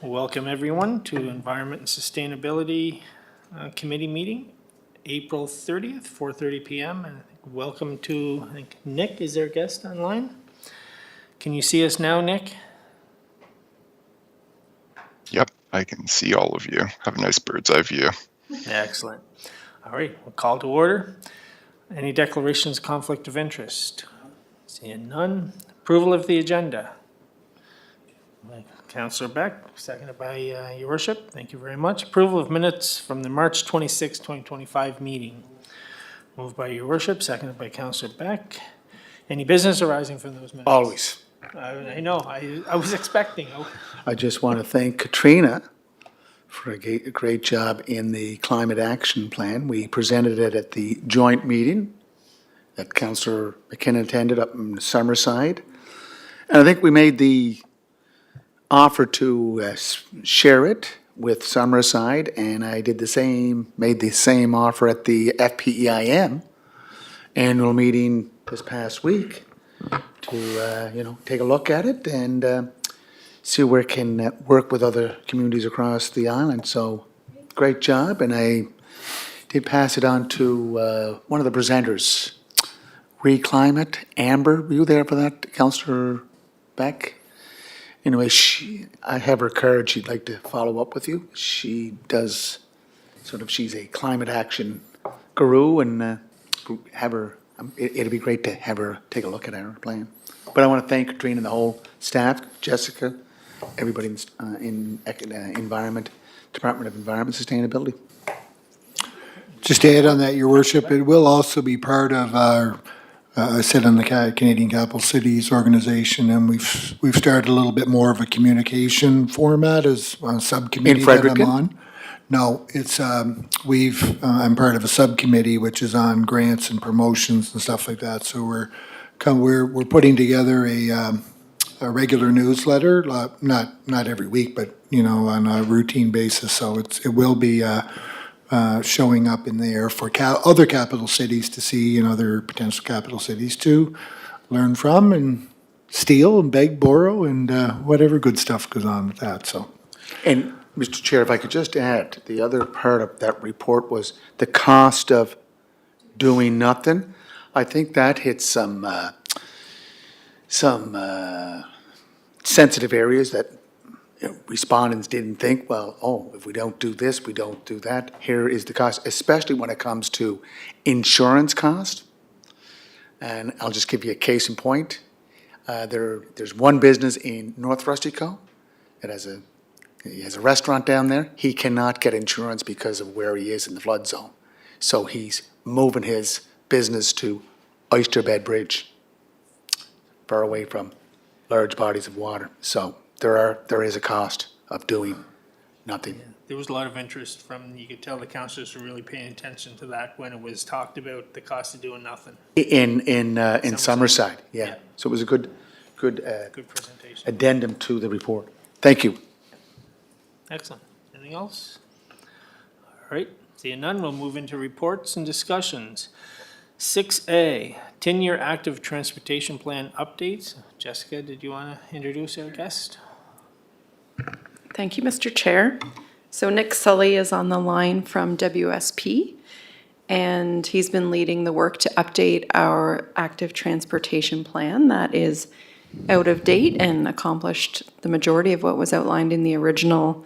Welcome everyone to Environment and Sustainability Committee meeting, April 30th, 4:30 p.m. And welcome to, I think, Nick is our guest online. Can you see us now, Nick? Yep, I can see all of you. Have a nice bird's eye view. Excellent. All right, we'll call to order. Any declarations of conflict of interest? Seeing none. Approval of the agenda. Councillor Beck, seconded by Your Worship. Thank you very much. Approval of minutes from the March 26, 2025 meeting. Moved by Your Worship, seconded by Councillor Beck. Any business arising from those minutes? Always. I know, I was expecting. I just want to thank Katrina for a great job in the climate action plan. We presented it at the joint meeting that Councillor McKinnon attended up in Summerside. And I think we made the offer to share it with Summerside, and I did made the same offer at the FPEIM annual meeting this past week to, take a look at it and see where it can work with other communities across the island. So, great job, and I did pass it on to one of the presenters, Reclimate, Amber. Were you there for that, Councillor Beck? Anyway, I have her card. She'd like to follow up with you. She does she's a climate action guru, and have her. It'd be great to have her take a look at our plan. But I want to thank Katrina and the whole staff, Jessica, everybody in Environment, Department of Environment Sustainability. Just to add on that, Your Worship, it will also be part of our, I sit on the Canadian Capital Cities Organization, and we've started a little bit more of a communication format as a subcommittee that I'm on. No, it's, I'm part of a subcommittee which is on grants and promotions and stuff like that. So we're putting together a regular newsletter, not every week, but, on a routine basis. So it will be, showing up in there for other capital cities to see, other potential capital cities to learn from and steal and beg, borrow, and whatever good stuff goes on with that. So, And Mr. Chair, if I could just add, the other part of that report was the cost of doing nothing. I think that hits some sensitive areas that respondents didn't think, if we don't do this, we don't do that. Here is the cost, especially when it comes to insurance cost. And I'll just give you a case in point. There's one business in North Rustico that he has a restaurant down there. He cannot get insurance because of where he is in the flood zone. So he's moving his business to Oysterbed Bridge, far away from large bodies of water. So there is a cost of doing nothing. There was a lot of interest you could tell the councillors were really paying attention to that when it was talked about, the cost of doing nothing. In Summerside, yeah. Yeah. So it was a good Good presentation. addendum to the report. Thank you. Excellent. Anything else? All right, seeing none, we'll move into reports and discussions. 6A, 10-year active transportation plan updates. Jessica, did you want to introduce our guest? Thank you, Mr. Chair. So Nick Sully is on the line from WSP, and he's been leading the work to update our active transportation plan that is out of date and accomplished the majority of what was outlined in the original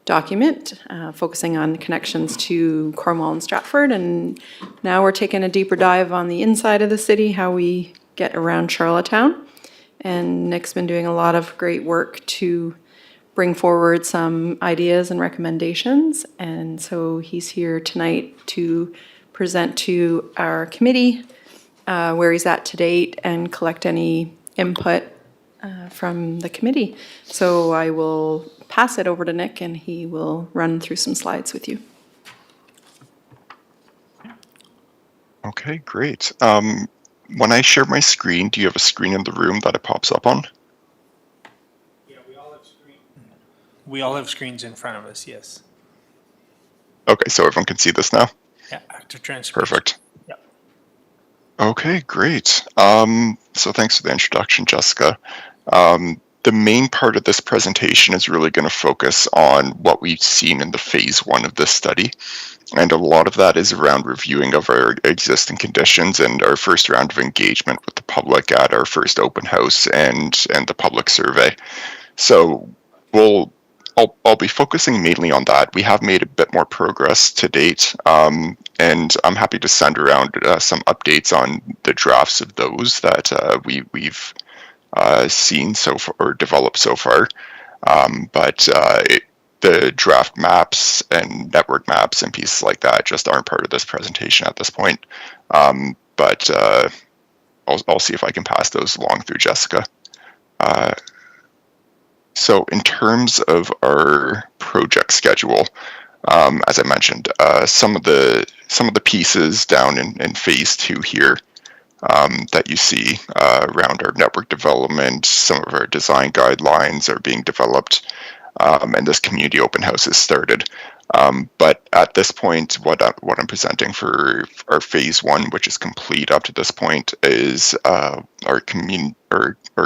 document, focusing on connections to Cornwall and Stratford. And now we're taking a deeper dive on the inside of the city, how we get around Charlottetown. And Nick's been doing a lot of great work to bring forward some ideas and recommendations. And so he's here tonight to present to our committee where he's at to date and collect any input from the committee. So I will pass it over to Nick and he will run through some slides with you. Okay, great. When I share my screen, do you have a screen in the room that it pops up on? Yeah, we all have screens in front of us, yes. Okay, so everyone can see this now? Yeah, active transportation. Perfect. Yep. Okay, great. So thanks for the introduction, Jessica. the main part of this presentation is really going to focus on what we've seen in the phase 1 of this study. And a lot of that is around reviewing of our existing conditions and our first round of engagement with the public at our first open house and the public survey. So I'll be focusing mainly on that. We have made a bit more progress to date, and I'm happy to send around some updates on the drafts of those that we've seen so far or developed so far. The draft maps and network maps and pieces like that just aren't part of this presentation at this point. I'll see if I can pass those along through Jessica. So in terms of our project schedule, as I mentioned, some of the pieces down in phase 2 here that you see around our network development, some of our design guidelines are being developed, and this community open house has started. But at this point, what I'm presenting for our phase 1, which is complete up to this point, is our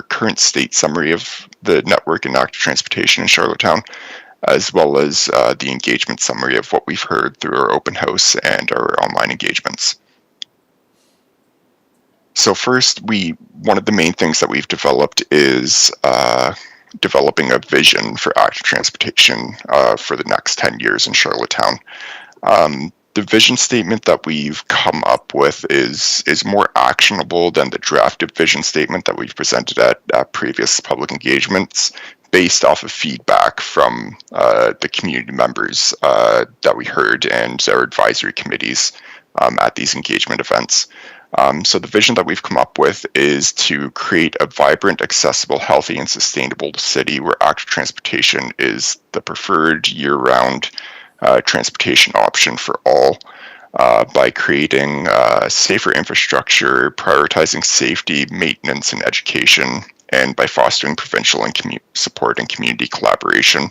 current state summary of the network and active transportation in Charlottetown, as well as the engagement summary of what we've heard through our open house and our online engagements. So first, one of the main things that we've developed is developing a vision for active transportation for the next 10 years in Charlottetown. The vision statement that we've come up with is more actionable than the drafted vision statement that we've presented at previous public engagements, based off of feedback from the community members that we heard and our advisory committees at these engagement events. So the vision that we've come up with is to create a vibrant, accessible, healthy, and sustainable city where active transportation is the preferred year-round transportation option for all, by creating safer infrastructure, prioritizing safety, maintenance, and education, and by fostering provincial and support and community collaboration.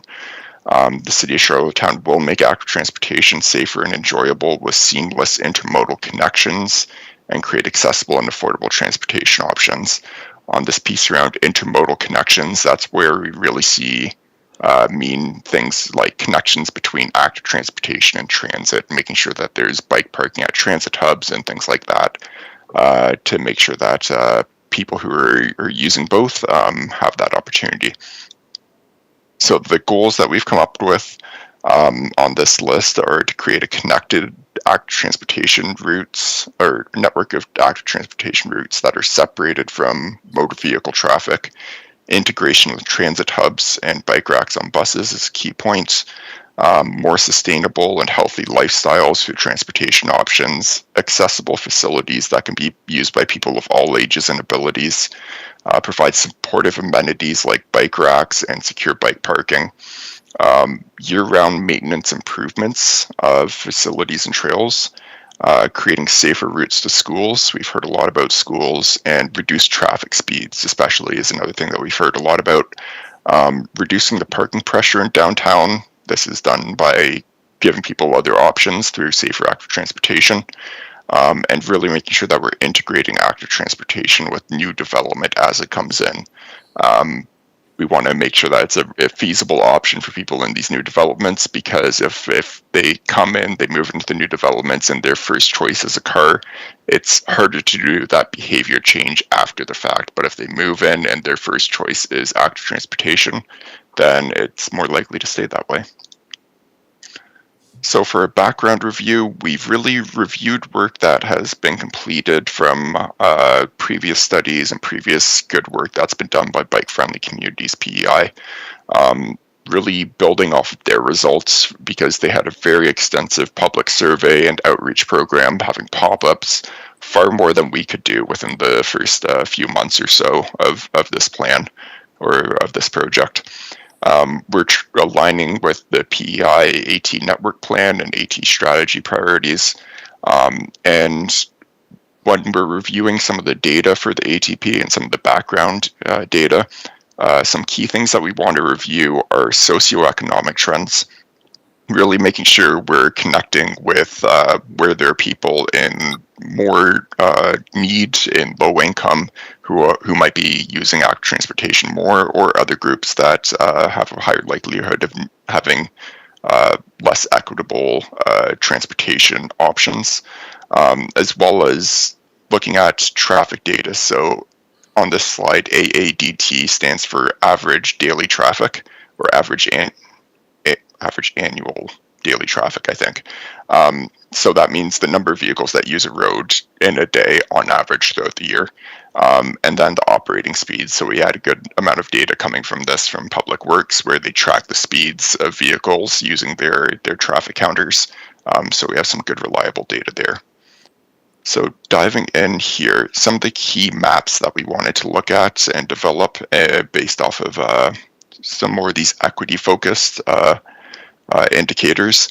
The City of Charlottetown will make active transportation safer and enjoyable with seamless intermodal connections and create accessible and affordable transportation options. On this piece around intermodal connections, that's where we really see mean things like connections between active transportation and transit, making sure that there's bike parking at transit hubs and things like that, to make sure that people who are using both have that opportunity. So the goals that we've come up with on this list are to create a connected active transportation routes or network of active transportation routes that are separated from motor vehicle traffic. Integration with transit hubs and bike racks on buses is a key point. More sustainable and healthy lifestyles through transportation options, accessible facilities that can be used by people of all ages and abilities, provide supportive amenities like bike racks and secure bike parking, year-round maintenance improvements of facilities and trails, creating safer routes to schools. We've heard a lot about schools, and reduced traffic speeds especially is another thing that we've heard a lot about. Reducing the parking pressure in downtown. This is done by giving people other options through safer active transportation, and really making sure that we're integrating active transportation with new development as it comes in. We want to make sure that it's a feasible option for people in these new developments, because if they come in, they move into the new developments and their first choice is a car, it's harder to do that behavior change after the fact. But if they move in and their first choice is active transportation, then it's more likely to stay that way. So for a background review, we've really reviewed work that has been completed from previous studies and previous good work that's been done by Bike Friendly Communities, PEI, really building off of their results, because they had a very extensive public survey and outreach program, having pop-ups, far more than we could do within the first few months or so of this plan or of this project. We're aligning with the PEI AT network plan and AT strategy priorities. And when we're reviewing some of the data for the ATP and some of the background data, some key things that we want to review are socioeconomic trends, really making sure we're connecting with where there are people in more need in low income who might be using active transportation more, or other groups that have a higher likelihood of having less equitable transportation options, as well as looking at traffic data. So on this slide, AADT stands for average daily traffic, or average annual daily traffic, I think. So that means the number of vehicles that use a road in a day on average throughout the year. And then the operating speeds. So we had a good amount of data coming from this from Public Works, where they track the speeds of vehicles using their traffic counters. So we have some good reliable data there. So diving in here, some of the key maps that we wanted to look at and develop based off of some more of these equity-focused indicators.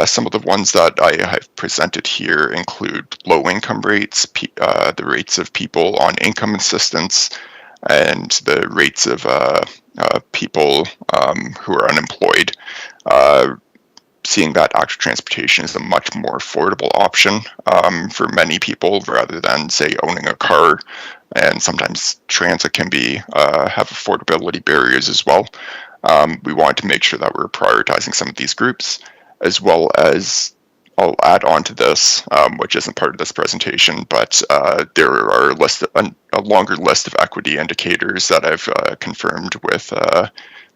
Some of the ones that I have presented here include low income rates, the rates of people on income assistance, and the rates of people who are unemployed. Seeing that active transportation is a much more affordable option for many people rather than, say, owning a car. And sometimes transit can have affordability barriers as well. We wanted to make sure that we're prioritizing some of these groups, as well as I'll add on to this, which isn't part of this presentation, but there are a longer list of equity indicators that I've confirmed with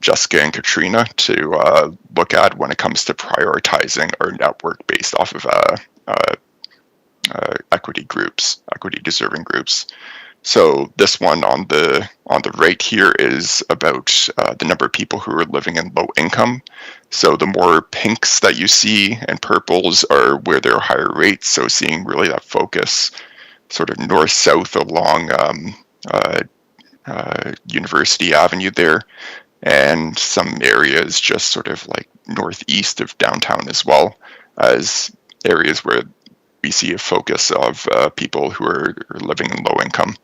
Jessica and Katrina to look at when it comes to prioritizing our network based off of equity groups, equity deserving groups. So this one on the right here is about the number of people who are living in low income. So the more pinks that you see and purples are where there are higher rates. So seeing really that focus sort of north-south along University Avenue there, and some areas just sort of like northeast of downtown as well as areas where we see a focus of people who are living in low income.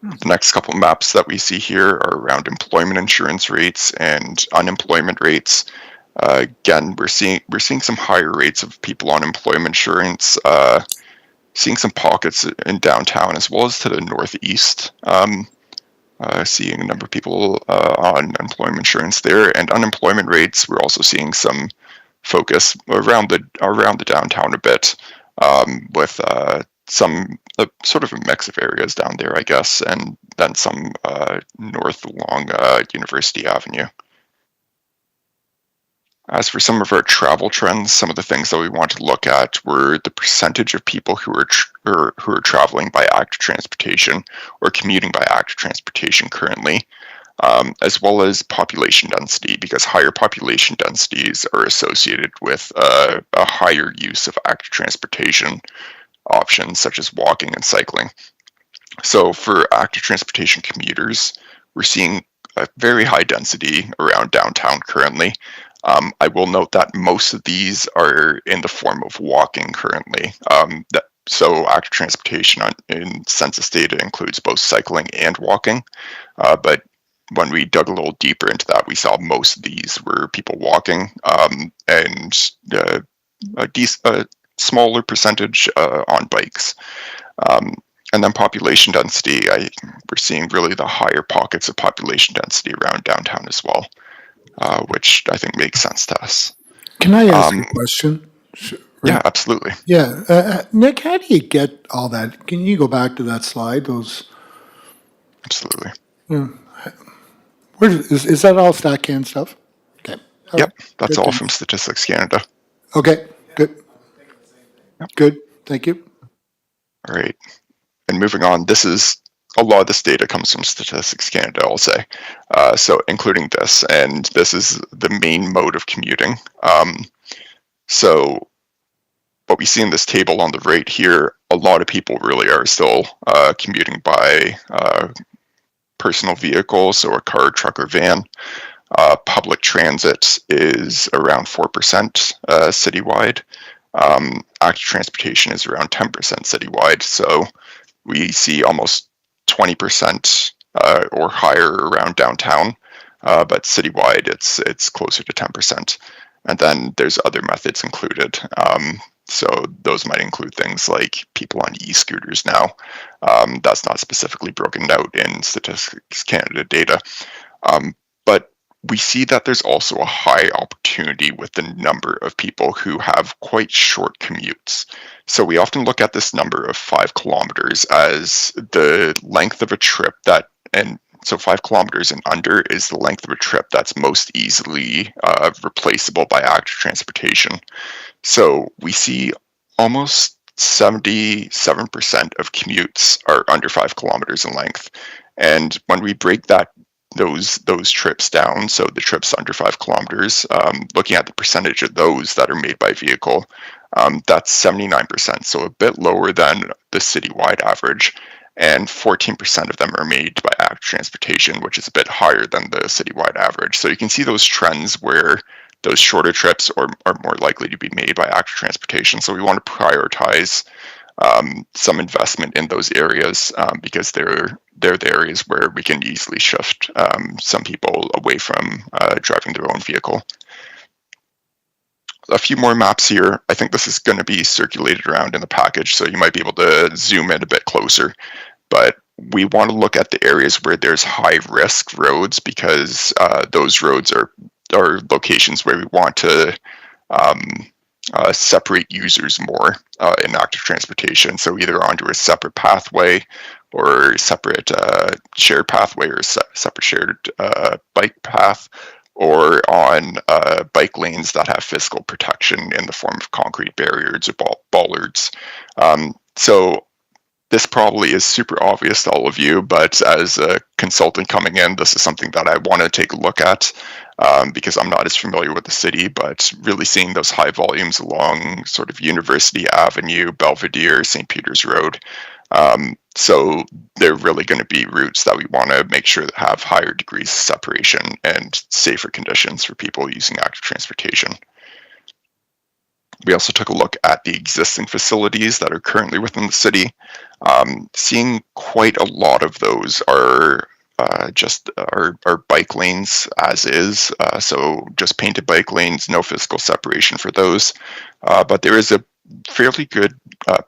The next couple maps that we see here are around employment insurance rates and unemployment rates. Again, we're seeing some higher rates of people on employment insurance, seeing some pockets in downtown as well as to the northeast. Seeing a number of people on employment insurance there, and unemployment rates. We're also seeing some focus around the downtown a bit, with some sort of a mix of areas down there, I guess, and then some north along University Avenue. As for some of our travel trends, some of the things that we want to look at were the percentage of people who are traveling by active transportation or commuting by active transportation currently, as well as population density, because higher population densities are associated with a higher use of active transportation options such as walking and cycling. So for active transportation commuters, we're seeing a very high density around downtown currently. I will note that most of these are in the form of walking currently. So active transportation in census data includes both cycling and walking. But when we dug a little deeper into that, we saw most of these were people walking, and a smaller percentage on bikes. And then population density, we're seeing really the higher pockets of population density around downtown as well, which I think makes sense to us. Can I ask a question? Yeah, absolutely. Yeah, Nick, how do you get all that? Can you go back to that slide? Absolutely. Is that all StatCan stuff? Okay. Yep, that's Good all to- from Statistics Canada. Okay, good. Good, thank you. All right. And moving on, a lot of this data comes from Statistics Canada, I'll say. So including this, and this is the main mode of commuting. So what we see in this table on the right here, a lot of people really are still commuting by personal vehicles, so a car, truck, or van. Public transit is around 4% citywide. Active transportation is around 10% citywide. So we see almost 20% or higher around downtown, but citywide it's closer to 10%. And then there's other methods included. So those might include things like people on e-scooters now. That's not specifically broken out in Statistics Canada data. But we see that there's also a high opportunity with the number of people who have quite short commutes. So we often look at this number of 5 kilometers as the length of a trip so 5 kilometers and under is the length of a trip that's most easily replaceable by active transportation. So we see almost 77% of commutes are under 5 kilometers in length. And when we break those trips down, so the trips under 5 kilometers, looking at the percentage of those that are made by vehicle, that's 79%, so a bit lower than the citywide average. And 14% of them are made by active transportation, which is a bit higher than the citywide average. So you can see those trends where those shorter trips are more likely to be made by active transportation. So we want to prioritize some investment in those areas because they're the areas where we can easily shift some people away from driving their own vehicle. A few more maps here. I think this is going to be circulated around in the package, so you might be able to zoom in a bit closer. But we want to look at the areas where there's high risk roads because those roads are locations where we want to separate users more in active transportation. So either onto a separate pathway or separate shared pathway or separate shared bike path, or on bike lanes that have physical protection in the form of concrete barriers or bollards. So this probably is super obvious to all of you, but as a consultant coming in, this is something that I want to take a look at because I'm not as familiar with the city, but really seeing those high volumes along sort of University Avenue, Belvedere, St. Peter's Road. So they're really going to be routes that we want to make sure that have higher degrees of separation and safer conditions for people using active transportation. We also took a look at the existing facilities that are currently within the city. Seeing quite a lot of those are just our bike lanes as is. So just painted bike lanes, no physical separation for those. But there is a fairly good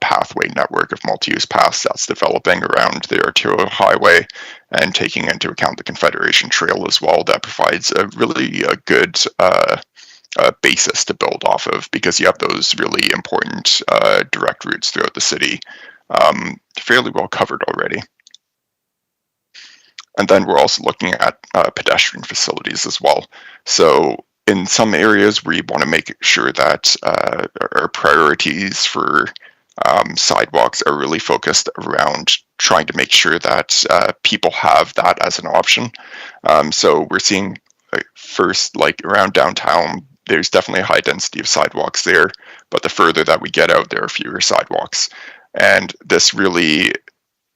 pathway network of multi-use paths that's developing around the Arturo Highway, and taking into account the Confederation Trail as well, that provides a really good basis to build off of, because you have those really important direct routes throughout the city fairly well covered already. And then we're also looking at pedestrian facilities as well. So in some areas we want to make sure that our priorities for sidewalks are really focused around trying to make sure that people have that as an option. So we're seeing first, like around downtown, there's definitely a high density of sidewalks there, but the further that we get out, there are fewer sidewalks. And this really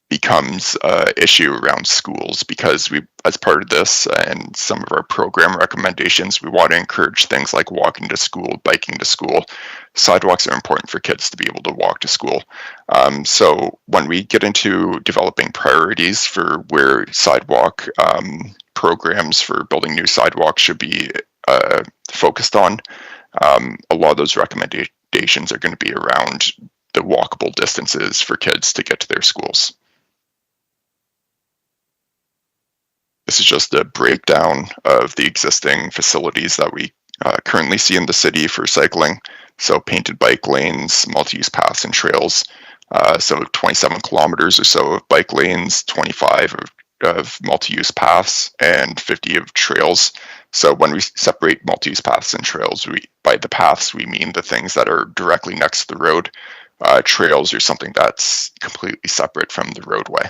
becomes an issue around schools, because we, as part of this and some of our program recommendations, we want to encourage things like walking to school, biking to school. Sidewalks are important for kids to be able to walk to school. So when we get into developing priorities for where sidewalk programs for building new sidewalks should be focused on, a lot of those recommendations are going to be around the walkable distances for kids to get to their schools. This is just a breakdown of the existing facilities that we currently see in the city for cycling. So painted bike lanes, multi-use paths and trails. So 27 kilometers or so of bike lanes, 25 of multi-use paths, and 50 of trails. So when we separate multi-use paths and trails, by the paths we mean the things that are directly next to the road. Trails are something that's completely separate from the roadway.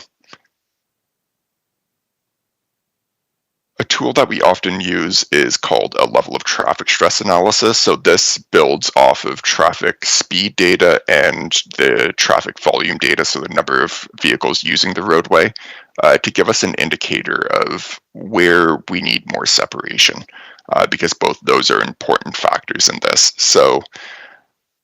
A tool that we often use is called a level of traffic stress analysis. So this builds off of traffic speed data and the traffic volume data, so the number of vehicles using the roadway, to give us an indicator of where we need more separation, because both those are important factors in this. So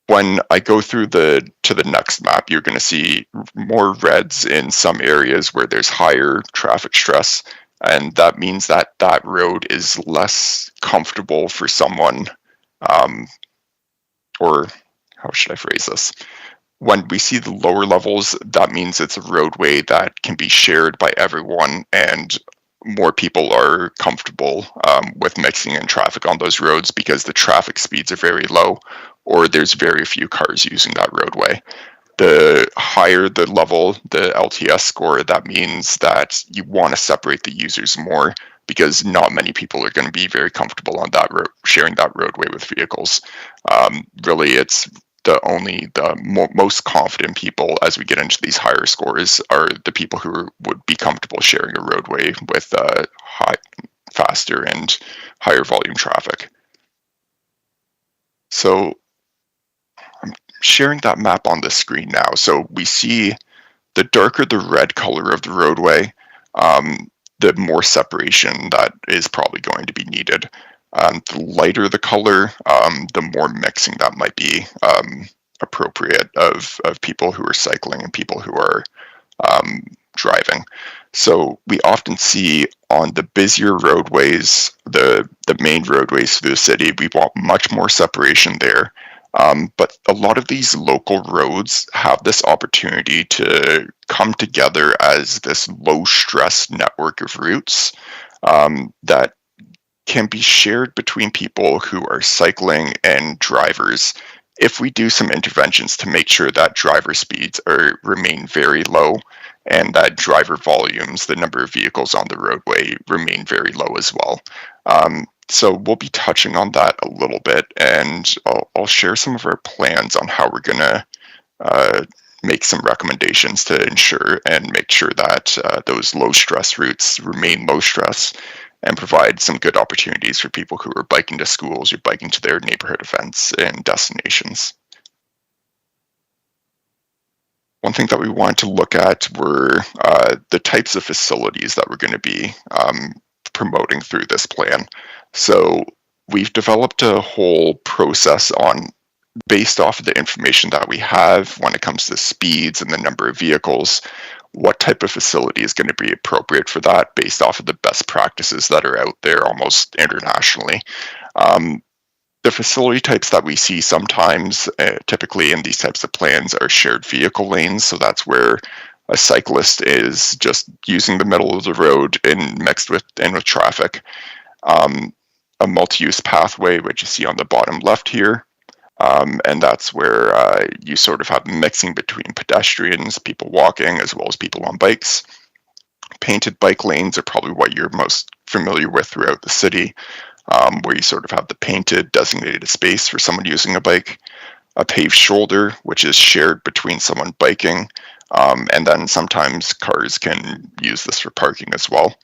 when I go through to the next map, you're going to see more reds in some areas where there's higher traffic stress. And that means that that road is less comfortable for someone, or how should I phrase this? When we see the lower levels, that means it's a roadway that can be shared by everyone, and more people are comfortable with mixing in traffic on those roads because the traffic speeds are very low, or there's very few cars using that roadway. The higher the level, the LTS score, that means that you want to separate the users more because not many people are going to be very comfortable on that road, sharing that roadway with vehicles. Really, it's the most confident people as we get into these higher scores are the people who would be comfortable sharing a roadway with faster and higher volume traffic. So I'm sharing that map on the screen now. So we see the darker the red color of the roadway, the more separation that is probably going to be needed. The lighter the color, the more mixing that might be appropriate of people who are cycling and people who are driving. So we often see on the busier roadways, the main roadways through the city, we want much more separation there. But a lot of these local roads have this opportunity to come together as this low stress network of routes that can be shared between people who are cycling and drivers if we do some interventions to make sure that driver speeds remain very low and that driver volumes, the number of vehicles on the roadway, remain very low as well. So we'll be touching on that a little bit, and I'll share some of our plans on how we're going to make some recommendations to ensure and make sure that those low stress routes remain low stress and provide some good opportunities for people who are biking to schools or biking to their neighborhood events and destinations. One thing that we wanted to look at were the types of facilities that we're going to be promoting through this plan. So we've developed a whole process based off of the information that we have when it comes to speeds and the number of vehicles, what type of facility is going to be appropriate for that based off of the best practices that are out there almost internationally. The facility types that we see sometimes, typically in these types of plans, are shared vehicle lanes. So that's where a cyclist is just using the middle of the road and mixed with traffic. A multi-use pathway, which you see on the bottom left here. And that's where you sort of have mixing between pedestrians, people walking, as well as people on bikes. Painted bike lanes are probably what you're most familiar with throughout the city, where you sort of have the painted designated space for someone using a bike. A paved shoulder, which is shared between someone biking, and then sometimes cars can use this for parking as well.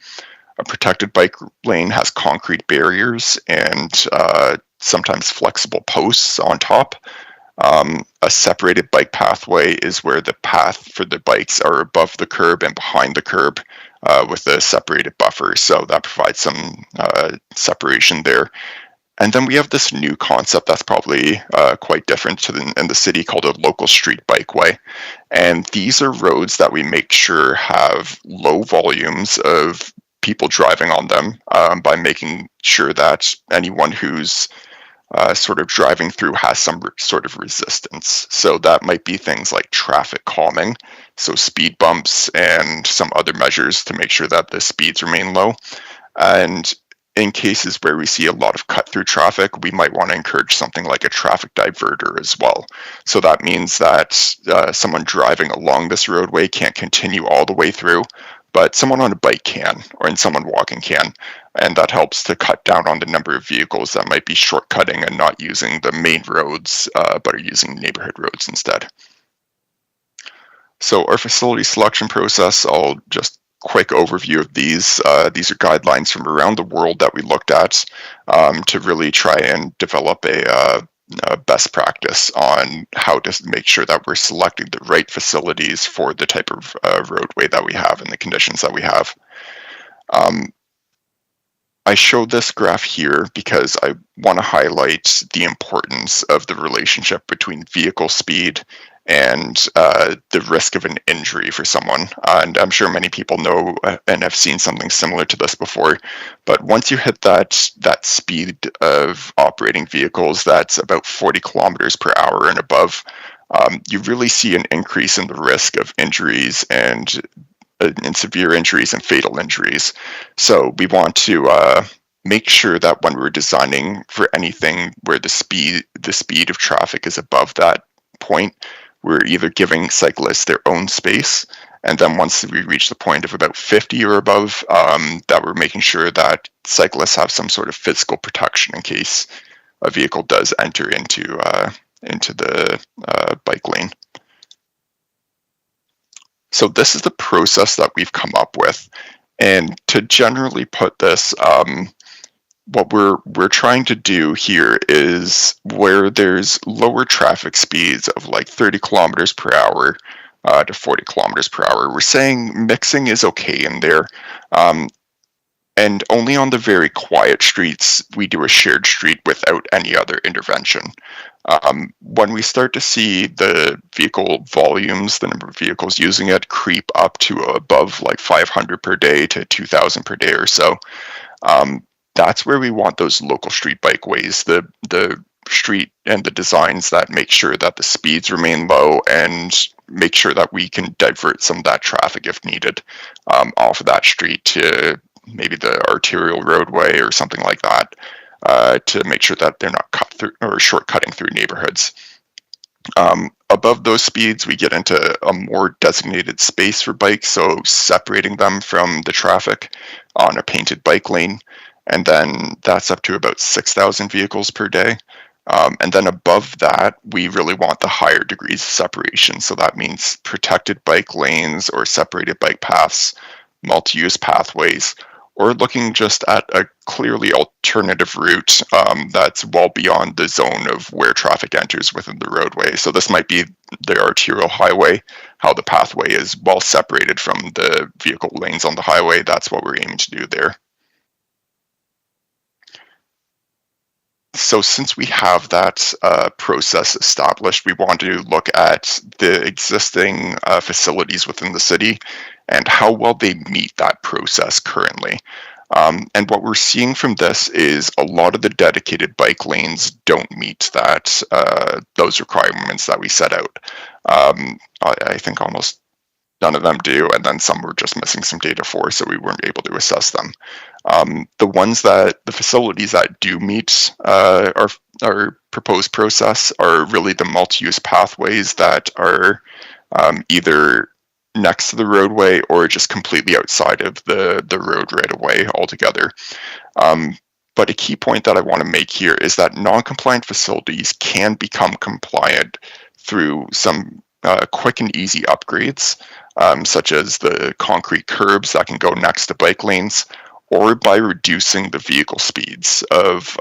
A protected bike lane has concrete barriers and sometimes flexible posts on top. A separated bike pathway is where the path for the bikes are above the curb and behind the curb with a separated buffer. So that provides some separation there. And then we have this new concept that's probably quite different in the city called a local street bikeway. And these are roads that we make sure have low volumes of people driving on them by making sure that anyone who's sort of driving through has some sort of resistance. So that might be things like traffic calming, so speed bumps and some other measures to make sure that the speeds remain low. And in cases where we see a lot of cut-through traffic, we might want to encourage something like a traffic diverter as well. So that means that someone driving along this roadway can't continue all the way through, but someone on a bike can, and someone walking can. And that helps to cut down on the number of vehicles that might be shortcutting and not using the main roads, but are using neighborhood roads instead. So our facility selection process, I'll just quick overview of these. These are guidelines from around the world that we looked at to really try and develop a best practice on how to make sure that we're selecting the right facilities for the type of roadway that we have and the conditions that we have. I showed this graph here because I want to highlight the importance of the relationship between vehicle speed and the risk of an injury for someone. And I'm sure many people know and have seen something similar to this before. But once you hit that speed of operating vehicles that's about 40 kilometers per hour and above, you really see an increase in the risk of injuries and severe injuries and fatal injuries. So we want to make sure that when we're designing for anything where the speed of traffic is above that point, we're either giving cyclists their own space, and then once we reach the point of about 50 or above, that we're making sure that cyclists have some sort of physical protection in case a vehicle does enter into the bike lane. So this is the process that we've come up with, and to generally put this, what we're trying to do here is where there's lower traffic speeds of like 30 kilometers per hour to 40 kilometers per hour. We're saying mixing is okay in there. And only on the very quiet streets, we do a shared street without any other intervention. When we start to see the vehicle volumes, the number of vehicles using it creep up to above like 500 per day to 2,000 per day or so, that's where we want those local street bikeways, the street and the designs that make sure that the speeds remain low and make sure that we can divert some of that traffic if needed off of that street to maybe the arterial roadway or something like that, to make sure that they're not cut through or shortcutting through neighborhoods. Above those speeds, we get into a more designated space for bikes, so separating them from the traffic on a painted bike lane. And then that's up to about 6,000 vehicles per day. And then above that, we really want the higher degrees of separation. So that means protected bike lanes or separated bike paths, multi-use pathways, or looking just at a clearly alternative route that's well beyond the zone of where traffic enters within the roadway. So this might be the arterial highway, how the pathway is well separated from the vehicle lanes on the highway. That's what we're aiming to do there. So since we have that process established, we want to look at the existing facilities within the city and how well they meet that process currently. And what we're seeing from this is a lot of the dedicated bike lanes don't meet that those requirements that we set out. I think almost none of them do, and then some were just missing some data for, so we weren't able to assess them. The facilities that do meet our proposed process are really the multi-use pathways that are either next to the roadway or just completely outside of the road right away altogether. But a key point that I want to make here is that non-compliant facilities can become compliant through some quick and easy upgrades, such as the concrete curbs that can go next to bike lanes, or by reducing the vehicle speeds of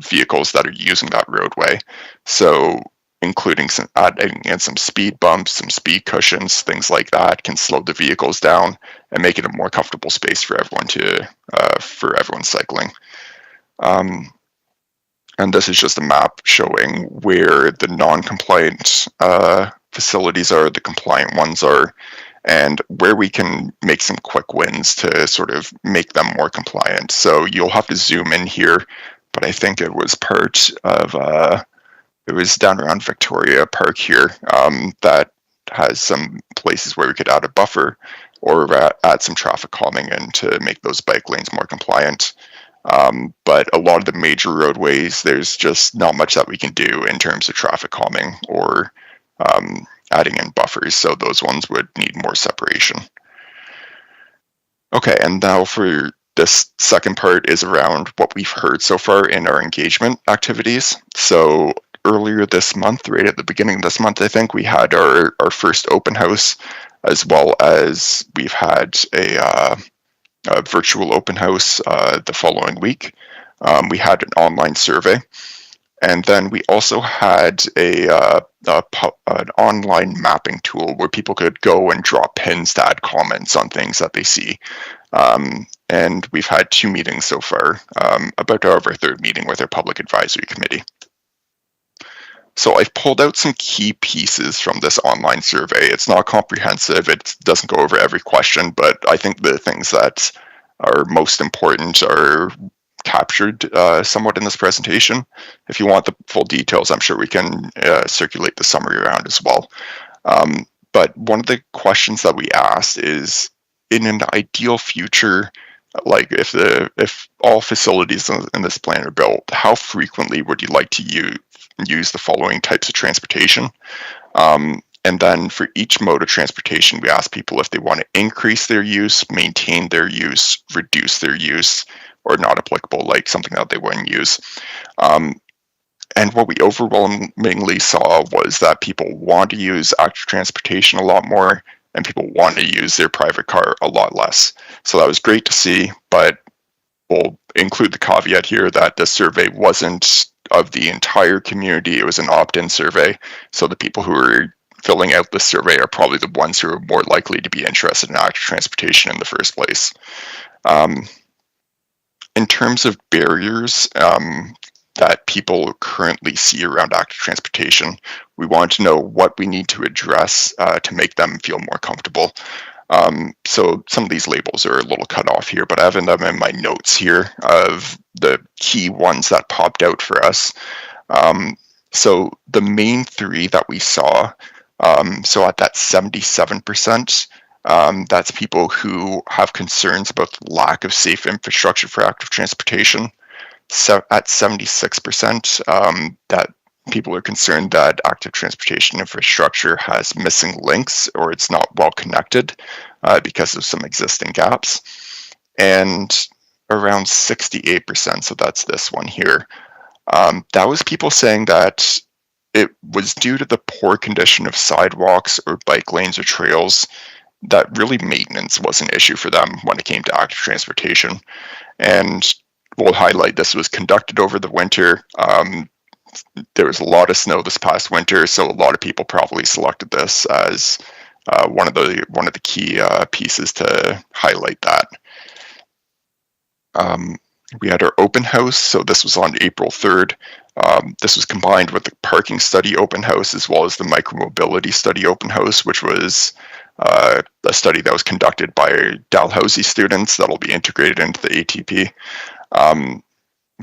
vehicles that are using that roadway. So including adding in some speed bumps, some speed cushions, things like that can slow the vehicles down and make it a more comfortable space for everyone cycling. And this is just a map showing where the non-compliant facilities are, the compliant ones are, and where we can make some quick wins to sort of make them more compliant. So you'll have to zoom in here, but I think it was part of, it was down around Victoria Park here, that has some places where we could add a buffer or add some traffic calming in to make those bike lanes more compliant. But a lot of the major roadways, there's just not much that we can do in terms of traffic calming or adding in buffers, so those ones would need more separation. Okay, and now for this second part is around what we've heard so far in our engagement activities. So earlier this month, right at the beginning of this month, I think, we had our first open house, as well as we've had a virtual open house the following week. We had an online survey, and then we also had an online mapping tool where people could go and drop pins to add comments on things that they see. And we've had 2 meetings so far, about to have our 3rd meeting with our public advisory committee. So I've pulled out some key pieces from this online survey. It's not comprehensive. It doesn't go over every question, but I think the things that are most important are captured somewhat in this presentation. If you want the full details, I'm sure we can circulate the summary around as well. But one of the questions that we asked is, in an ideal future, like if all facilities in this plan are built, how frequently would you like to use the following types of transportation? And then for each mode of transportation, we ask people if they want to increase their use, maintain their use, reduce their use, or not applicable, like something that they wouldn't use. And what we overwhelmingly saw was that people want to use active transportation a lot more, and people want to use their private car a lot less. So that was great to see, but we'll include the caveat here that this survey wasn't of the entire community. It was an opt-in survey. So the people who are filling out this survey are probably the ones who are more likely to be interested in active transportation in the first place. In terms of barriers that people currently see around active transportation, we want to know what we need to address to make them feel more comfortable. So some of these labels are a little cut off here, but I have them in my notes here of the key ones that popped out for us. So the main three that we saw, so at that 77%, that's people who have concerns about the lack of safe infrastructure for active transportation. So at 76%, that people are concerned that active transportation infrastructure has missing links or it's not well connected because of some existing gaps. And around 68%, so that's this one here, that was people saying that it was due to the poor condition of sidewalks or bike lanes or trails that really maintenance was an issue for them when it came to active transportation. And we'll highlight this was conducted over the winter. There was a lot of snow this past winter, so a lot of people probably selected this as one of the key pieces to highlight that. We had our open house, so this was on April 3rd. This was combined with the parking study open house as well as the micromobility study open house, which was a study that was conducted by Dalhousie students that'll be integrated into the ATP.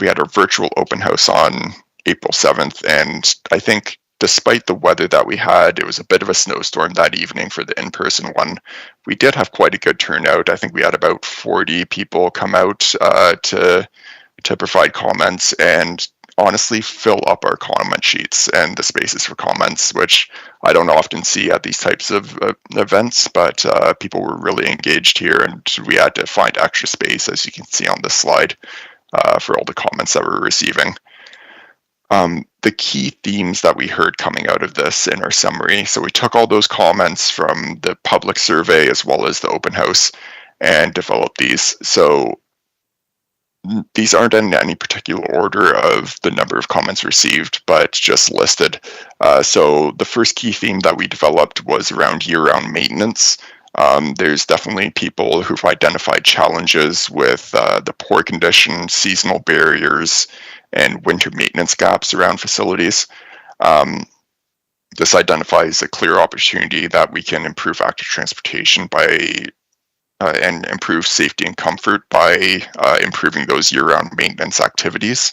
We had our virtual open house on April 7th, and I think despite the weather that we had, it was a bit of a snowstorm that evening for the in-person one. We did have quite a good turnout. I think we had about 40 people come out to provide comments and honestly fill up our comment sheets and the spaces for comments, which I don't often see at these types of events, but people were really engaged here, and we had to find extra space, as you can see on this slide, for all the comments that we're receiving. The key themes that we heard coming out of this in our summary. So we took all those comments from the public survey as well as the open house and developed these. So these aren't in any particular order of the number of comments received, but just listed. So the first key theme that we developed was around year-round maintenance. There's definitely people who've identified challenges with the poor condition, seasonal barriers, and winter maintenance gaps around facilities. This identifies a clear opportunity that we can improve active transportation by and improve safety and comfort by improving those year-round maintenance activities.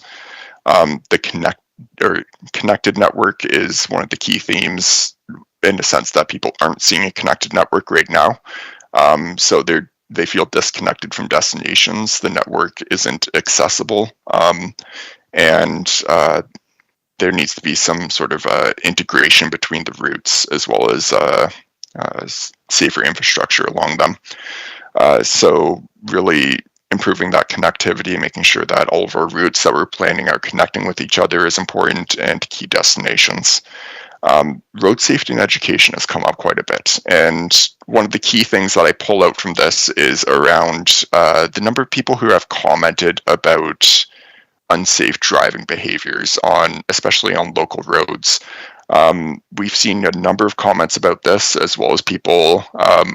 The connected network is one of the key themes in the sense that people aren't seeing a connected network right now. So they feel disconnected from destinations. The network isn't accessible. And there needs to be some sort of integration between the routes as well as safer infrastructure along them. So really improving that connectivity, making sure that all of our routes that we're planning are connecting with each other is important, and key destinations. Road safety and education has come up quite a bit. And one of the key things that I pull out from this is around the number of people who have commented about unsafe driving behaviors especially on local roads. We've seen a number of comments about this, as well as people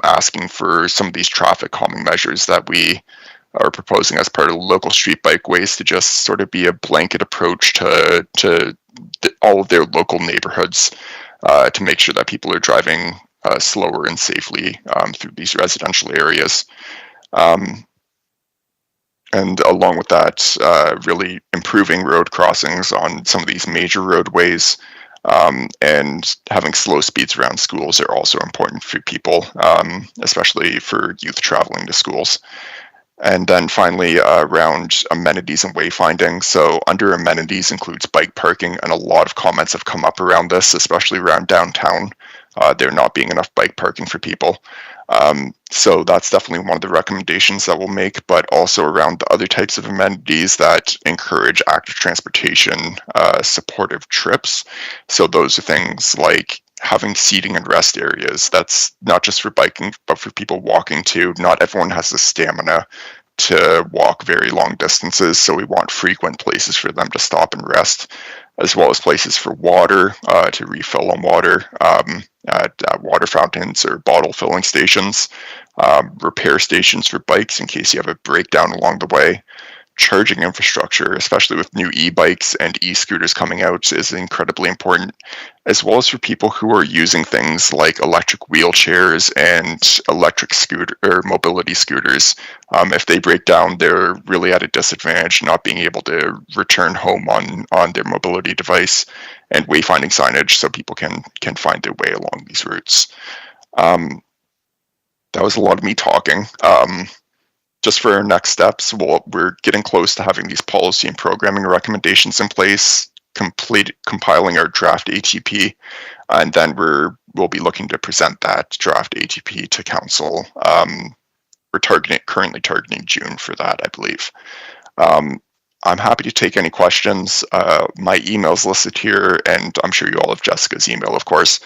asking for some of these traffic calming measures that we are proposing as part of local street bikeways to just sort of be a blanket approach to all of their local neighborhoods to make sure that people are driving slower and safely through these residential areas. And along with that, really improving road crossings on some of these major roadways, and having slow speeds around schools are also important for people, especially for youth traveling to schools. And then finally, around amenities and wayfinding. So under amenities includes bike parking, and a lot of comments have come up around this, especially around downtown. There not being enough bike parking for people. So that's definitely one of the recommendations that we'll make, but also around the other types of amenities that encourage active transportation, supportive trips. So those are things like having seating and rest areas. That's not just for biking, but for people walking too. Not everyone has the stamina to walk very long distances, so we want frequent places for them to stop and rest, as well as places for water, to refill on water, at water fountains or bottle filling stations, repair stations for bikes in case you have a breakdown along the way. Charging infrastructure, especially with new e-bikes and e-scooters coming out, is incredibly important, as well as for people who are using things like electric wheelchairs and electric scooter or mobility scooters. If they break down, they're really at a disadvantage, not being able to return home on their mobility device, and wayfinding signage so people can find their way along these routes. That was a lot of me talking. Just for our next steps, we're getting close to having these policy and programming recommendations in place, compiling our draft ATP, and then we'll be looking to present that draft ATP to council. We're currently targeting June for that, I believe. I'm happy to take any questions. My email's listed here, and I'm sure you all have Jessica's email, of course.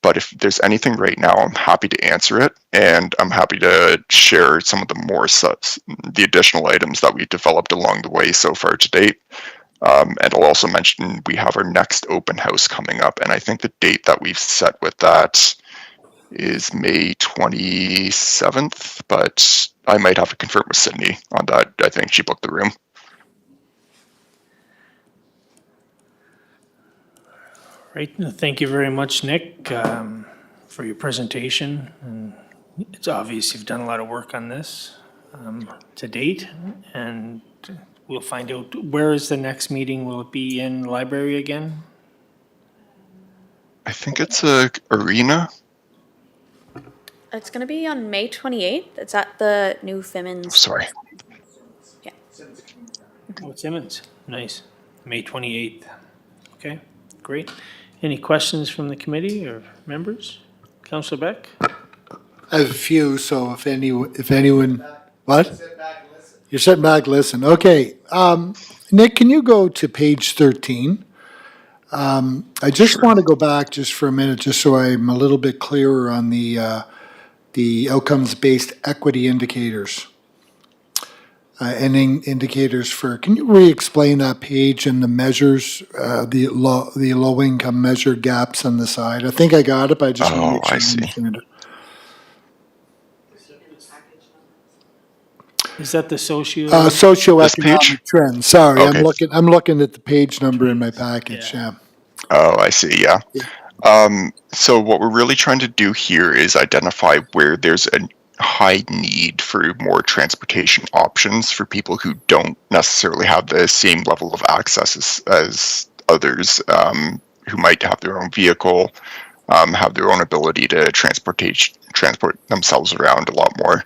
But if there's anything right now, I'm happy to answer it, and I'm happy to share some of the additional items that we've developed along the way so far to date. And I'll also mention we have our next open house coming up, and I think the date that we've set with that is May 27th, but I might have to confirm with Sydney on that. I think she booked the room. Right, thank you very much, Nick, for your presentation. And it's obvious you've done a lot of work on this to date, and we'll find out, where is the next meeting? Will it be in the library again? I think it's a arena. It's going to be on May 28th. It's at the New Fimmins. Sorry. Yeah. Oh, Simmons, nice, May 28th. Okay, great. Any questions from the committee or members? Councillor Beck? I have a few, so if anyone, what? You're sitting back, listen. Okay, Nick, can you go to page 13? I just want to go back just for a minute, just so I'm a little bit clearer on the outcomes-based equity indicators. And indicators for, can you re-explain that page and the measures, the low-income measure gaps on the side? I think I got it, but I just want to make sure I see. understand it. Is that the page? Socioeconomic trends, sorry, Okay. I'm looking at the page number in my package, yeah. Oh, I see, yeah. So what we're really trying to do here is identify where there's a high need for more transportation options for people who don't necessarily have the same level of access as others, who might have their own vehicle, have their own ability to transport themselves around a lot more.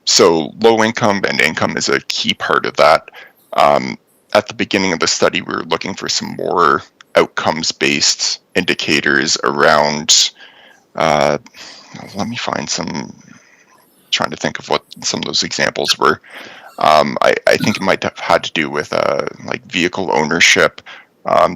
So low income and income is a key part of that. At the beginning of the study, we were looking for some more outcomes-based indicators around, let me find some, trying to think of what some of those examples were. I think it might have had to do with like vehicle ownership.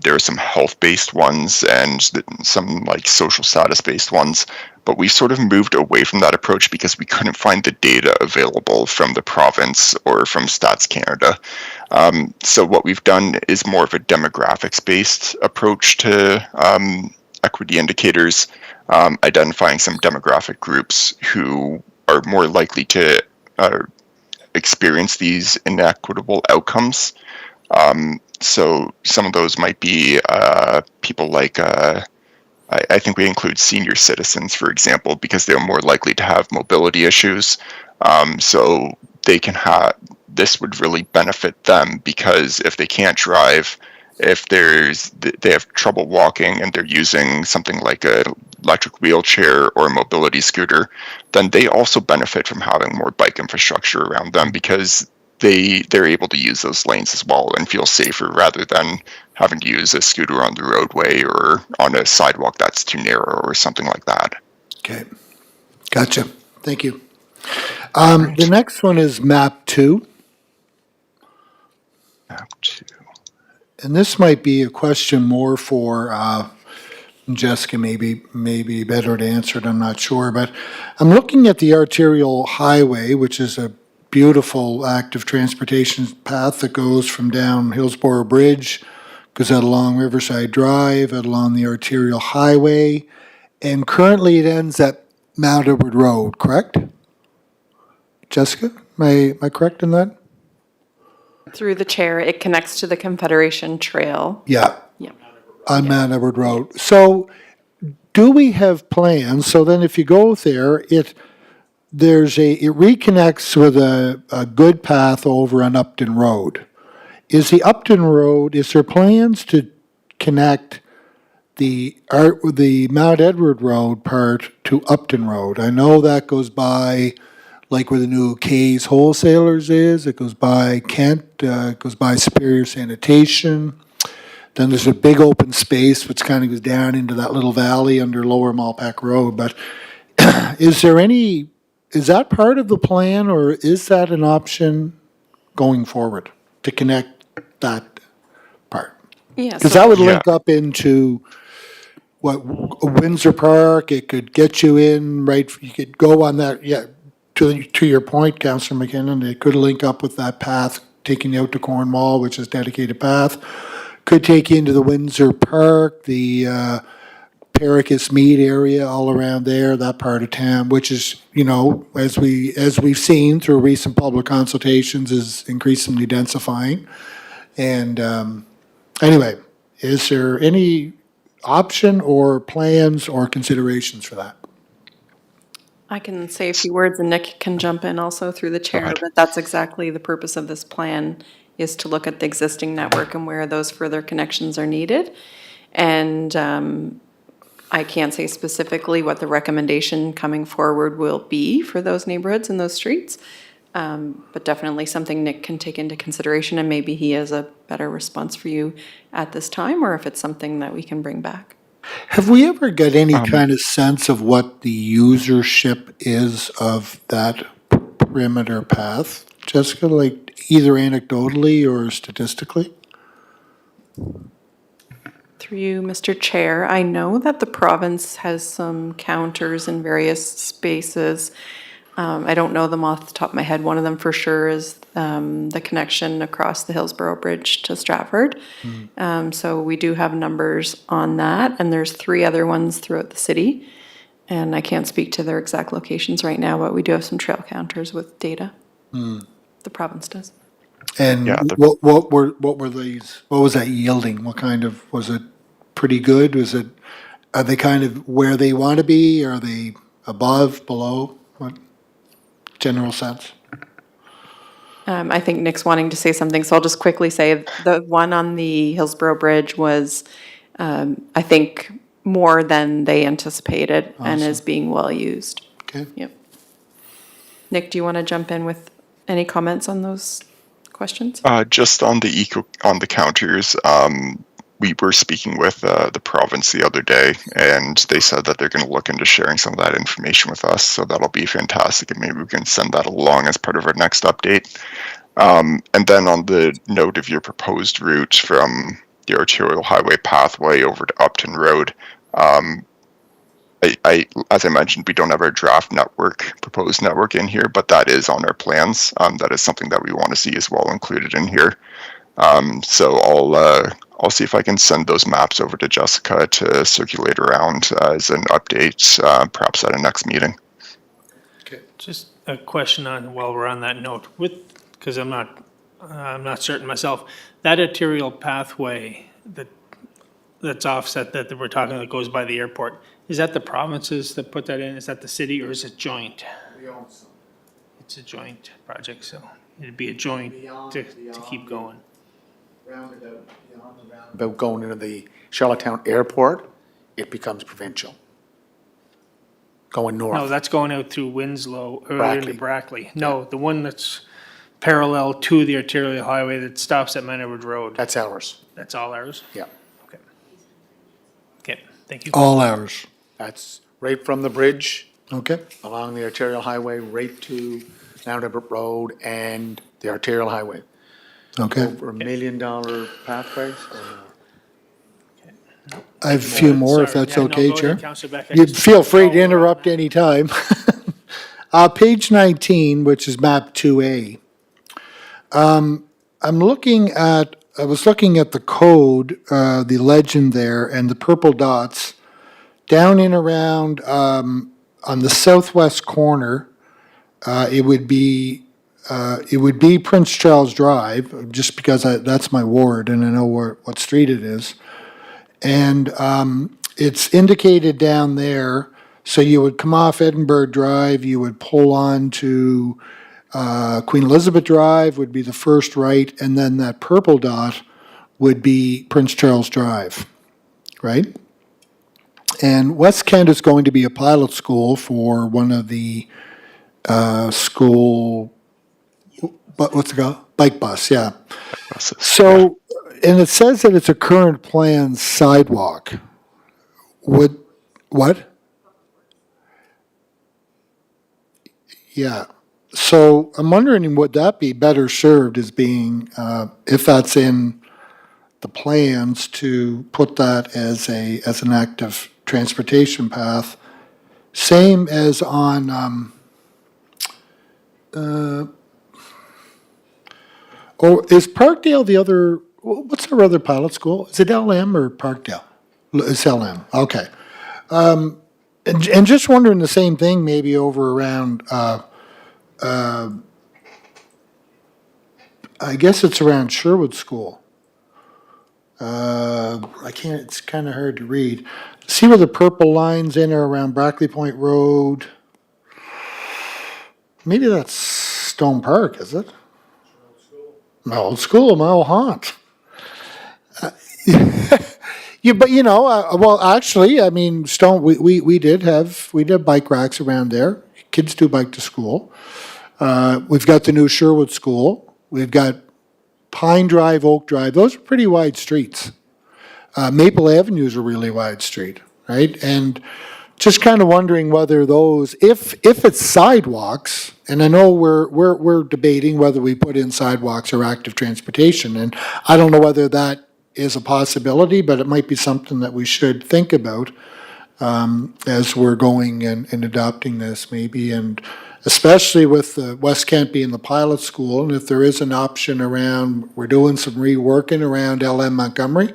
There are some health-based ones and some like social status-based ones, but we sort of moved away from that approach because we couldn't find the data available from the province or from Stats Canada. So what we've done is more of a demographics-based approach to equity indicators, identifying some demographic groups who are more likely to experience these inequitable outcomes. So some of those might be people like, I think we include senior citizens, for example, because they're more likely to have mobility issues. So they can this would really benefit them, because if they can't drive, if they have trouble walking and they're using something like a electric wheelchair or a mobility scooter, then they also benefit from having more bike infrastructure around them, because they're able to use those lanes as well and feel safer, rather than having to use a scooter on the roadway or on a sidewalk that's too narrow or something like that. Okay, gotcha. Thank you. The next one is map 2. And this might be a question more for Jessica, maybe better to answer it, I'm not sure. But I'm looking at the arterial highway, which is a beautiful active transportation path that goes from down Hillsborough Bridge, goes out along Riverside Drive, out along the arterial highway, and currently it ends at Mount Edward Road, correct? Jessica, am I correct in that? Through the chair, it connects to the Confederation Trail. Yeah. Yep. On Mount Edward Road. So do we have plans? So then if you go there, it reconnects with a good path over on Upton Road. Is there plans to connect the Mount Edward Road part to Upton Road? I know that goes by, like where the new K's Wholesalers is, it goes by Kent, it goes by Superior Sanitation. Then there's a big open space which kind of goes down into that little valley under Lower Malpac Road. But is that part of the plan, or is that an option going forward to connect that part? Yeah, Because so that would link up into Windsor Park. It could get you in, right? You could go on that, yeah. To your point, Councillor McKinnon, it could link up with that path taking you out to Cornwall, which is dedicated path. Could take you into the Windsor Park, the Paracus Mead area, all around there, that part of town, which is, as we've seen through recent public consultations, is increasingly densifying. And anyway, is there any option or plans or considerations for that? I can say a few words and Nick can jump in also through the chair, ahead. but that's exactly the purpose of this plan, is to look at the existing network and where those further connections are needed. And I can't say specifically what the recommendation coming forward will be for those neighborhoods and those streets, but definitely something Nick can take into consideration, and maybe he has a better response for you at this time, or if it's something that we can bring back. Have we ever got any kind of sense of what the usership is of that perimeter path, Jessica, like either anecdotally or statistically? Through you, Mr. Chair, I know that the province has some counters in various spaces. I don't know them off the top of my head. One of them for sure is the connection across the Hillsborough Bridge to Stratford. So we do have numbers on that, and there's 3 other ones throughout the city. And I can't speak to their exact locations right now, but we do have some trail counters with data. The province does. And Yeah, what were these? What was that yielding? What kind of, was it pretty good? Are they kind of where they want to be? Are they above, below? What general sense? I think Nick's wanting to say something, so I'll just quickly say the one on the Hillsborough Bridge was, I think, more than they anticipated and is being well used. Okay. Yep. Nick, do you want to jump in with any comments on those questions? Just on the counters, we were speaking with the province the other day, and they said that they're going to look into sharing some of that information with us. So that'll be fantastic, and maybe we can send that along as part of our next update. And then on the note of your proposed route from the arterial highway pathway over to Upton Road, as I mentioned, we don't have our draft proposed network in here, but that is on our plans. That is something that we want to see as well included in here. So I'll see if I can send those maps over to Jessica to circulate around as an update, perhaps at a next meeting. Just a question on, while we're on that note, because I'm not certain myself, that arterial pathway that's offset that we're talking, that goes by the airport, is that the provinces that put that in? Is that the city, or is it joint? It's a joint project, so it'd be a joint to keep going. About going into the Charlottetown Airport, it becomes provincial. Going No, north. that's going out through Winslow, or into Brackley. Brackley. No, the one that's parallel to the arterial highway that stops at Manor Road. That's ours, That's all ours? yeah. Okay. Okay, thank you. All hours. That's right from the bridge Okay? along the arterial highway right to Mount Everett Road and the arterial highway. Okay. Over $1 million pathway. I have a few more, if Sorry, that's yeah, no, okay, go ahead, Chair. Councillor Beck. I You just- feel free to interrupt anytime. Page 19, which is map 2A. I was looking at the code, the legend there, and the purple dots. Down in around, on the southwest corner, it would be Prince Charles Drive, just because that's my ward and I know what street it is. And it's indicated down there, so you would come off Edinburgh Drive, you would pull on to Queen Elizabeth Drive would be the first right, and then that purple dot would be Prince Charles Drive, right? And West Kent is going to be a pilot school for one of the school, what's it called? Bike bus, yeah. So, and it says that it's a current plan sidewalk. What? Yeah. So I'm wondering, would that be better served as being, if that's in the plans, to put that as an active transportation path, same as on, or is Parkdale the other, what's our other pilot school? Is it LM or Parkdale? It's LM, okay. And just wondering the same thing maybe over around, I guess it's around Sherwood School. I can't, it's kind of hard to read. See where the purple lines in are around Brackley Point Road? Maybe that's Stone Park, is it? My old school, my old haunt. Yeah, but well, actually, I mean, we did bike racks around there. Kids do bike to school. We've got the new Sherwood School. We've got Pine Drive, Oak Drive. Those are pretty wide streets. Maple Avenue is a really wide street, right? And just kind of wondering whether those, if it's sidewalks, and I know we're debating whether we put in sidewalks or active transportation, and I don't know whether that is a possibility, but it might be something that we should think about as we're going and adopting this maybe, and especially with West Kent being the pilot school, and if there is an option around, we're doing some reworking around LM Montgomery.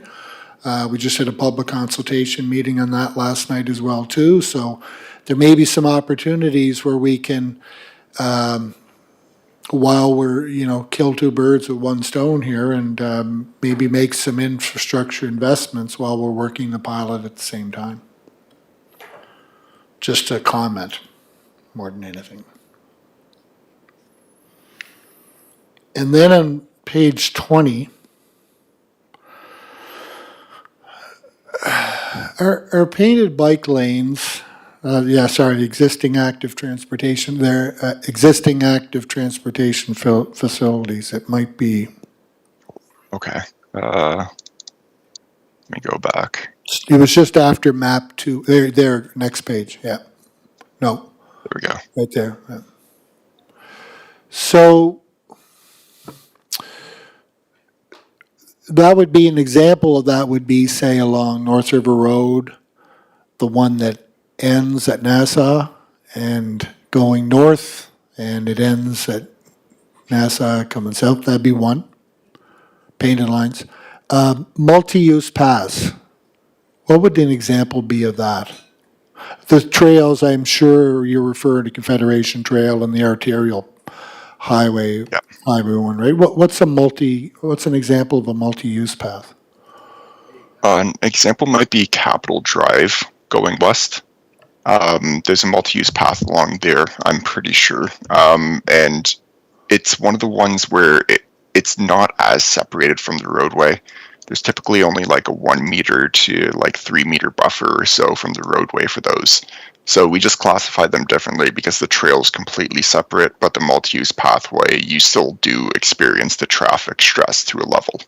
We just had a public consultation meeting on that last night as well too, so there may be some opportunities where we can, while we're, kill two birds with one stone here and maybe make some infrastructure investments while we're working the pilot at the same time. Just a comment more than anything. And then on page 20, our painted bike lanes, the existing active transportation, existing active transportation facilities, it might be. Okay. Let me go back. It was just after map 2, there, next page, yeah. No, There we go. right there. Yeah. So that would be an example of that would be, say, along North River Road, the one that ends at Nassau and going north, and it ends at Nassau coming south. That'd be one. Painted lines. Multi-use paths. What would an example be of that? The trails, I'm sure you're referring to Confederation Trail and the arterial highway, Yeah. highway one, right? What's an example of a multi-use path? An example might be Capitol Drive going west. There's a multi-use path along there, I'm pretty sure. And it's one of the ones where it's not as separated from the roadway. There's typically only like a 1 meter to like 3 meter buffer or so from the roadway for those. So we just classified them differently because the trail is completely separate, but the multi-use pathway, you still do experience the traffic stress to a level.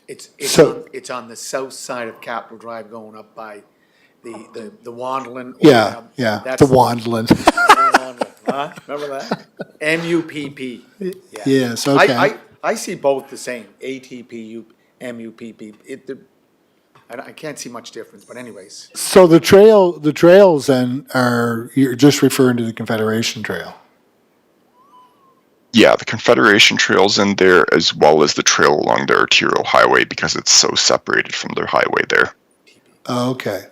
It's on the south side of Capitol Drive going up by the Wandlin. Yeah, That's the Wandland. Huh? Remember that? MUPP. Yeah. Yes, okay. I see both the same, ATPU, MUPP. I can't see much difference, but anyways. So the trails then you're just referring to the Confederation Trail? Yeah, the Confederation Trail's in there as well as the trail along the arterial highway because it's so separated from the highway there. Okay.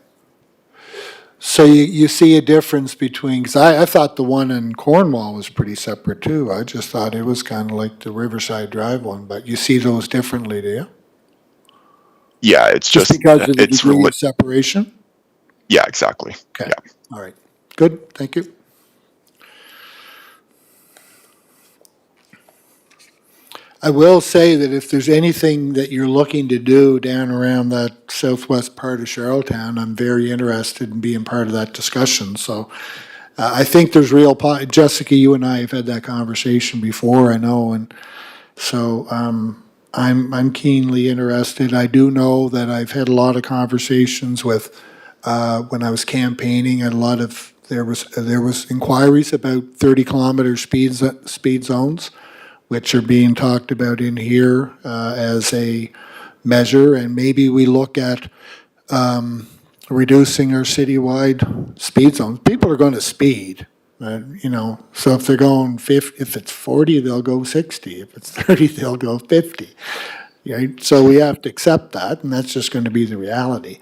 So you see a difference between, because I thought the one in Cornwall was pretty separate too. I just thought it was kind of like the Riverside Drive one, but you see those differently, do you? Yeah, it's just Because of the it's degree of separation? yeah, exactly. Okay, Yeah. all right. Good, thank you. I will say that if there's anything that you're looking to do down around that southwest part of Charlottetown, I'm very interested in being part of that discussion. So I think there's Jessica, you and I have had that conversation before, I know, and so I'm keenly interested. I do know that I've had a lot of conversations with, when I was campaigning, and there was inquiries about 30-kilometer speed zones, which are being talked about in here as a measure, and maybe we look at reducing our citywide speed zones. People are going to speed, so if they're going 50, if it's 40, they'll go 60. If it's 30, they'll go 50. Right? So we have to accept that, and that's just going to be the reality.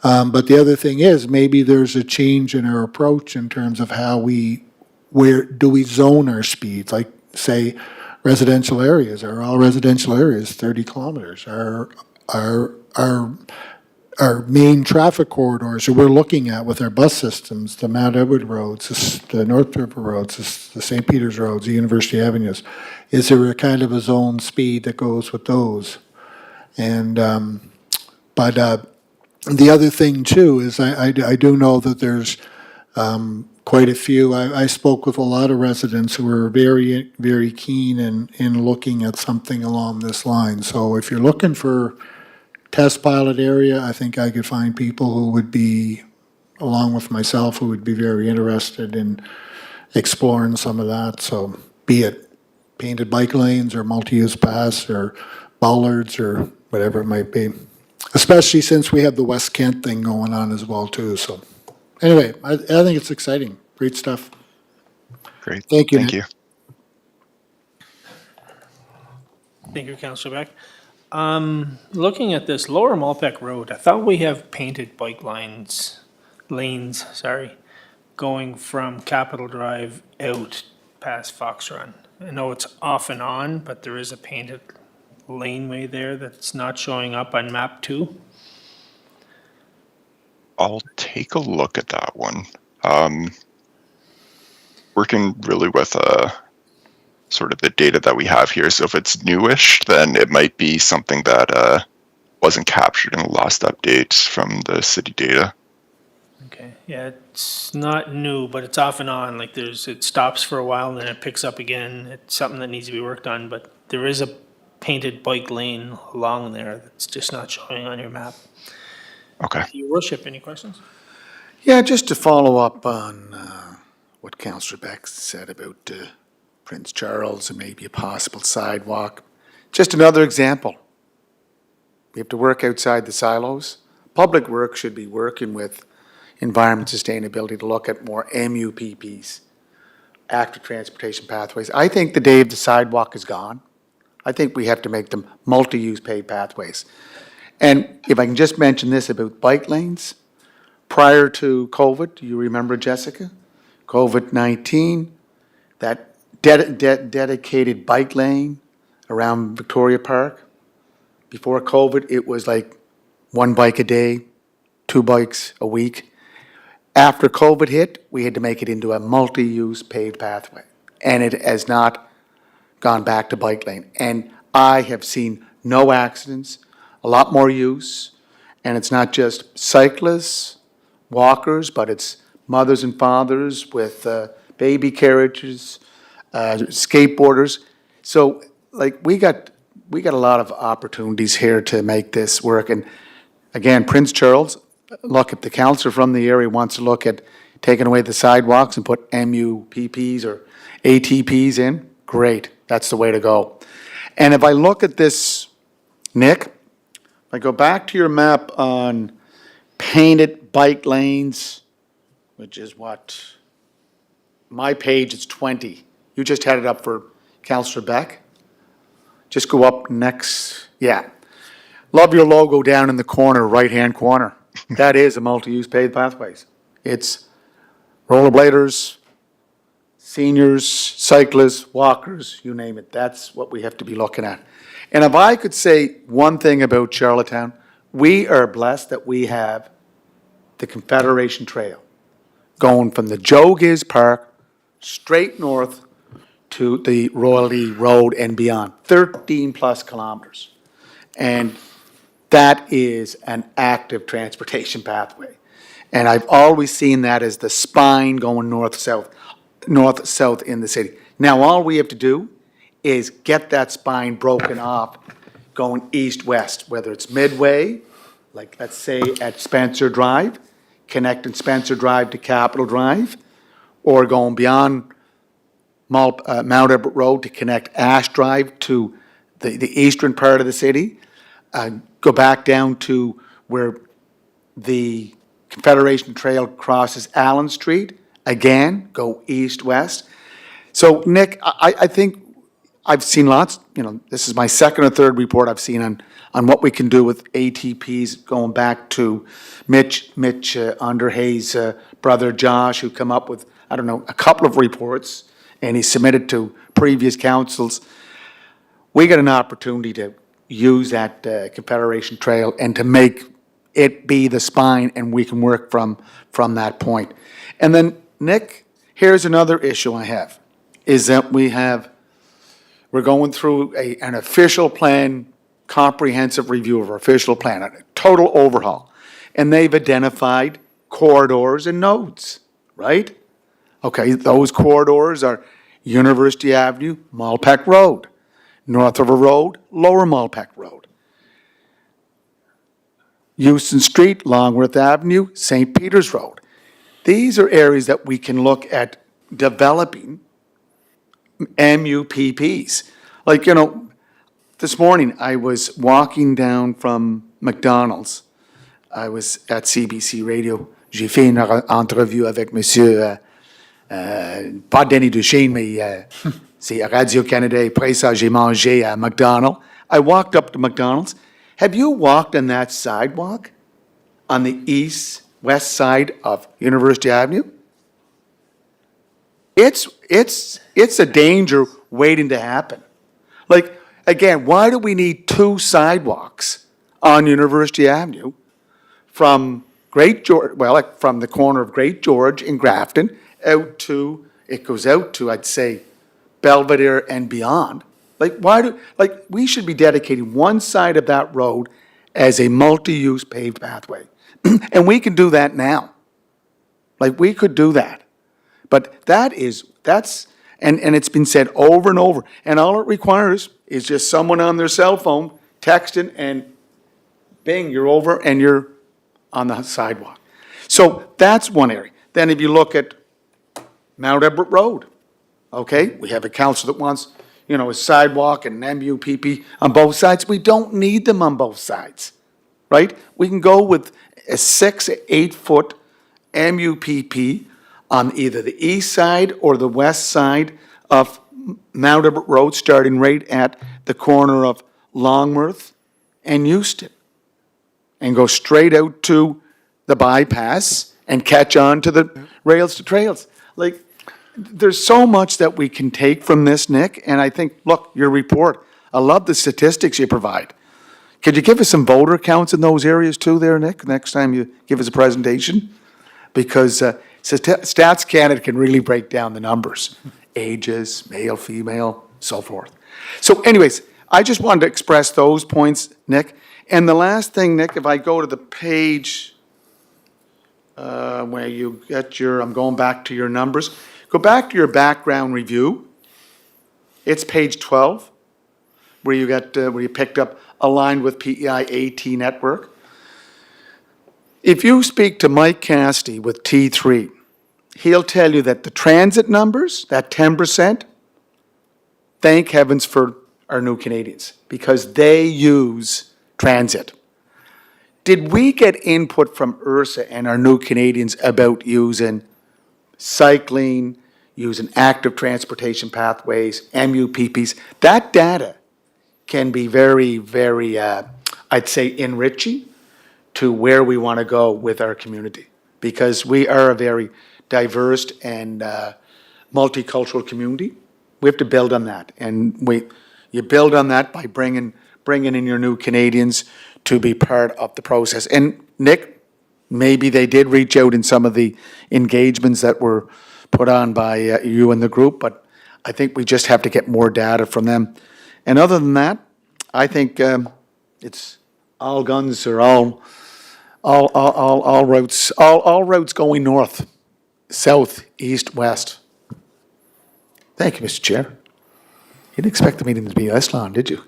But the other thing is, maybe there's a change in our approach in terms of where do we zone our speeds? Like, say, residential areas, are all residential areas 30 kilometers? Our main traffic corridors that we're looking at with our bus systems, the Mount Edward roads, the North River roads, the St. Peter's roads, the University Avenues, is there a kind of a zone speed that goes with those? And, but the other thing too is I do know that there's quite a few. I spoke with a lot of residents who were very, very keen in looking at something along this line. So if you're looking for test pilot area, I think I could find people who would be, along with myself, who would be very interested in exploring some of that. So be it painted bike lanes or multi-use paths or bollards or whatever it might be. Especially since we have the West Kent thing going on as well too. So anyway, I think it's exciting. Great stuff. Great. Thank you, Thank Nick. you. Thank you, Councillor Beck. Looking at this Lower Malpeque Road, I thought we have painted bike lanes, going from Capitol Drive out past Fox Run. I know it's off and on, but there is a painted laneway there that's not showing up on map 2. I'll take a look at that one. Working really with sort of the data that we have here. So if it's newish, then it might be something that wasn't captured in the last update from the city data. Okay, yeah, it's not new, but it's off and on, like it stops for a while and then it picks up again. It's something that needs to be worked on, but there is a painted bike lane along there that's just not showing on your map. Okay. Your worship, any questions? Yeah, just to follow up on what Councillor Beck said about Prince Charles and maybe a possible sidewalk. Just another example. We have to work outside the silos. Public Works should be working with environment sustainability to look at more MUPPs, active transportation pathways. I think the day of the sidewalk is gone. I think we have to make them multi-use paved pathways. And if I can just mention this about bike lanes, prior to COVID, do you remember, Jessica? COVID-19, that dedicated bike lane around Victoria Park. Before COVID, it was like 1 bike a day, 2 bikes a week. After COVID hit, we had to make it into a multi-use paved pathway. And it has not gone back to bike lane. And I have seen no accidents, a lot more use. And it's not just cyclists, walkers, but it's mothers and fathers with baby carriages, skateboarders. So, like, we got a lot of opportunities here to make this work. And again, Prince Charles, look, if the councillor from the area wants to look at taking away the sidewalks and put MUPPs or ATPs in, great, that's the way to go. And if I look at this, Nick, if I go back to your map on painted bike lanes, which is what, my page is 20. You just had it up for Councillor Beck. Just go up next, yeah. Love your logo down in the corner, right-hand corner. That is a multi-use paved pathways. It's rollerbladers, seniors, cyclists, walkers, you name it. That's what we have to be looking at. And if I could say one thing about Charlottetown, we are blessed that we have the Confederation Trail going from the Joe Giz Park straight north to the Royalty Road and beyond, 13 plus kilometers. And that is an active transportation pathway. And I've always seen that as the spine going north-south in the city. Now, all we have to do is get that spine broken off going east-west, whether it's midway, like let's say at Spencer Drive, connecting Spencer Drive to Capitol Drive, or going beyond Mount Edward Road to connect Ash Drive to the eastern part of the city, go back down to where the Confederation Trail crosses Allen Street, again, go east-west. So, Nick, I think I've seen lots, this is my second or third report I've seen on what we can do with ATPs, going back to Mitch Underhay's brother Josh, who come up with, a couple of reports, and he submitted to previous councils. We got an opportunity to use that Confederation Trail and to make it be the spine, and we can work from that point. And then, Nick, here's another issue I have, is that we're going through an official plan, comprehensive review of our official plan, a total overhaul. And they've identified corridors and nodes, right? Okay, those corridors are University Avenue, Malpeque Road, North River Road, Lower Malpeque Road, Houston Street, Longworth Avenue, St. Peter's Road. These are areas that we can look at developing MUPPs. Like, this morning I was walking down from McDonald's. I was at CBC Radio. J'ai fait une entrevue avec monsieur, pas Denis Duchesne, mais c'est Radio-Canada. Après ça, j'ai mangé à McDonald's. I walked up to McDonald's. Have you walked on that sidewalk on the east-west side of University Avenue? It's a danger waiting to happen. Like, again, why do we need 2 sidewalks on University Avenue from Great George, from the corner of Great George in Grafton it goes out to, I'd say, Belvedere and beyond. We should be dedicating one side of that road as a multi-use paved pathway. And we can do that now. We could do that. But and it's been said over and over. And all it requires is just someone on their cell phone texting, and bing, you're over and you're on the sidewalk. So that's one area. Then if you look at Mount Edward Road, okay, we have a council that wants, a sidewalk and an MUPP on both sides. We don't need them on both sides, right? We can go with a 6 or 8 foot MUPP on either the east side or the west side of Mount Edward Road, starting right at the corner of Longworth and Euston, and go straight out to the bypass and catch on to the rails to trails. Like, there's so much that we can take from this, Nick, and I think, look, your report, I love the statistics you provide. Could you give us some voter counts in those areas too there, Nick, next time you give us a presentation? Because Stats Canada can really break down the numbers, ages, male, female, so forth. So anyways, I just wanted to express those points, Nick. And the last thing, Nick, if I go to the page where you get your, I'm going back to your numbers. Go back to your background review. It's page 12, where you where you picked up aligned with PEI AT network. If you speak to Mike Cassidy with T3, he'll tell you that the transit numbers, that 10%, thank heavens for our new Canadians, because they use transit. Did we get input from URSA and our new Canadians about using cycling, using active transportation pathways, MUPPs? That data can be very, very, I'd say, enriching to where we want to go with our community, because we are a very diverse and multicultural community. We have to build on that, and you build on that by bringing in your new Canadians to be part of the process. And Nick, maybe they did reach out in some of the engagements that were put on by you and the group, but I think we just have to get more data from them. And other than that, I think it's all guns or all routes going north, south, east, west. Thank you, Mr. Chair. You didn't expect the meeting to be this long, did you?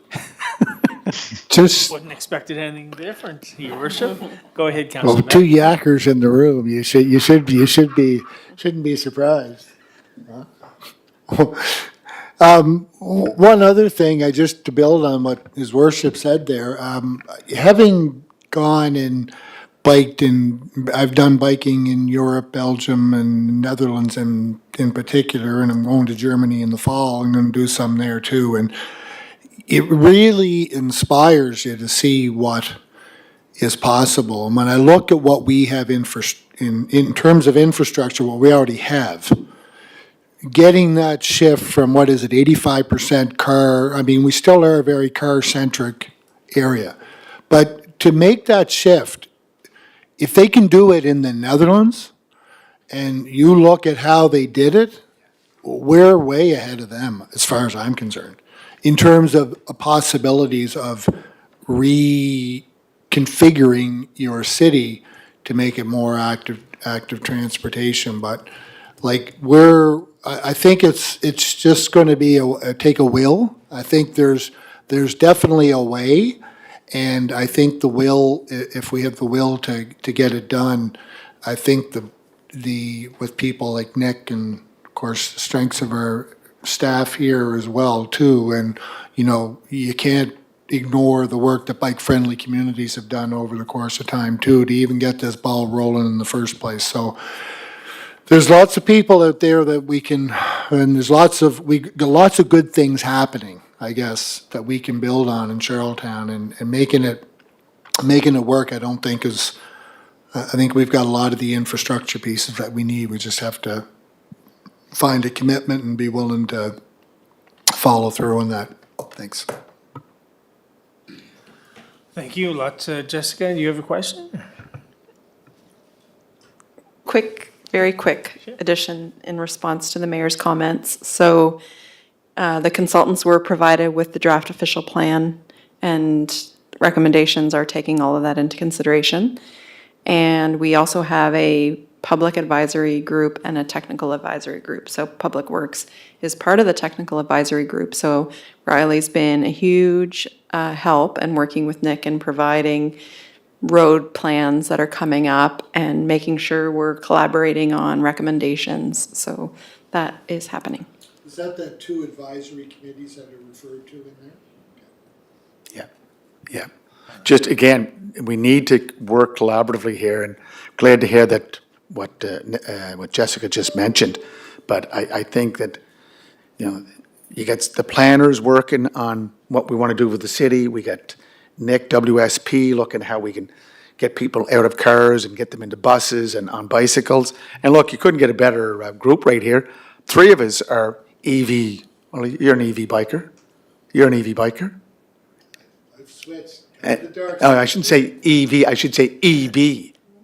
Just, Wouldn't expect anything different, Your Worship. Go ahead, well, Councillor two Beck. yackers in the room, shouldn't be surprised. One other thing, just to build on what His Worship said there, having gone and biked I've done biking in Europe, Belgium, and Netherlands in particular, and I'm going to Germany in the fall. I'm going to do some there too, and it really inspires you to see what is possible. And when I look at what we have in terms of infrastructure, what we already have, getting that shift from, 85% car, I mean, we still are a very car-centric area. But to make that shift, if they can do it in the Netherlands, and you look at how they did it, we're way ahead of them, as far as I'm concerned, in terms of possibilities of reconfiguring your city to make it more active transportation. But like I think it's just going to be take a will. I think there's definitely a way, and I think the will, if we have the will to get it done, I think with people like Nick and of course the strengths of our staff here as well too, and you can't ignore the work that bike-friendly communities have done over the course of time too, to even get this ball rolling in the first place. So there's lots of people out there that we can, and there's lots of good things happening, I guess, that we can build on in Charlottetown, and making it work. I don't think I think we've got a lot of the infrastructure pieces that we need. We just have to find a commitment and be willing to follow through on that. Thanks. Thank you. Jessica, do you have a question? Very quick addition in response to the mayor's comments. So the consultants were provided with the draft official plan, and recommendations are taking all of that into consideration. And we also have a public advisory group and a technical advisory group. So Public Works is part of the technical advisory group. So Riley's been a huge help and working with Nick in providing road plans that are coming up and making sure we're collaborating on recommendations. So that is happening. Is that the two advisory committees that are referred to in there? Yeah. Just again, we need to work collaboratively here, and glad to hear that what Jessica just mentioned. But I think that, you got the planners working on what we want to do with the city. We got Nick, WSP, looking how we can get people out of cars and get them into buses and on bicycles. And look, you couldn't get a better group right here. 3 of us are EV, well, you're an EV biker. You're an EV biker? I've switched. Oh, I shouldn't say EV, I should say EB,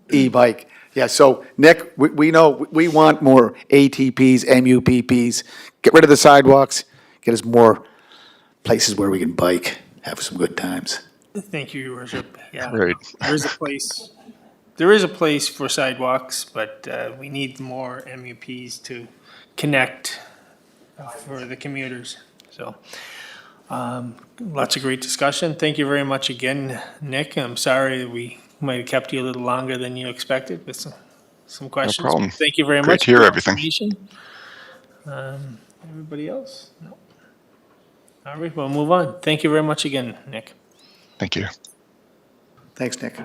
e-bike. Yeah, so Nick, we know, we want more ATPs, MUPPs. Get rid of the sidewalks, get us more places where we can bike, have some good times. Thank you, Your Worship. Yeah. Right. There is a place for sidewalks, but we need more MUPs to connect for the commuters. So, lots of great discussion. Thank you very much again, Nick. I'm sorry we might have kept you a little longer than you expected with some questions. problem. Thank you very Great much. to hear for your everything. information. Everybody else? No. All right, we'll move on. Thank you very much again, Nick. Thank you. Thanks, Nick.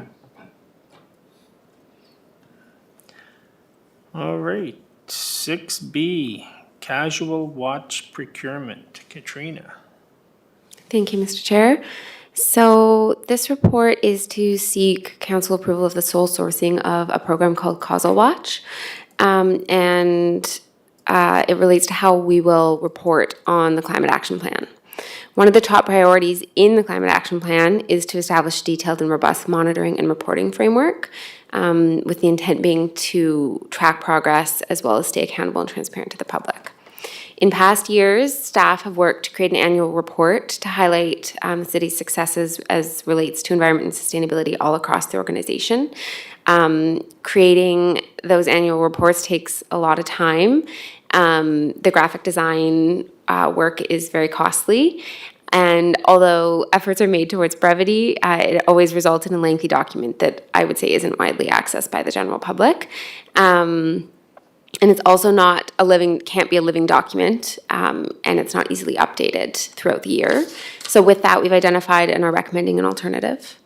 All right, 6B, casual watch procurement. Katrina. Thank you, Mr. Chair. So this report is to seek council approval of the sole sourcing of a program called Causal Watch. It relates to how we will report on the climate action plan. One of the top priorities in the climate action plan is to establish detailed and robust monitoring and reporting framework, with the intent being to track progress as well as stay accountable and transparent to the public. In past years, staff have worked to create an annual report to highlight the city's successes as relates to environment and sustainability all across the organization. Creating those annual reports takes a lot of time. The graphic design work is very costly. And although efforts are made towards brevity, it always results in a lengthy document that I would say isn't widely accessed by the general public. And it's also can't be a living document, and it's not easily updated throughout the year. So with that, we've identified and are recommending an alternative.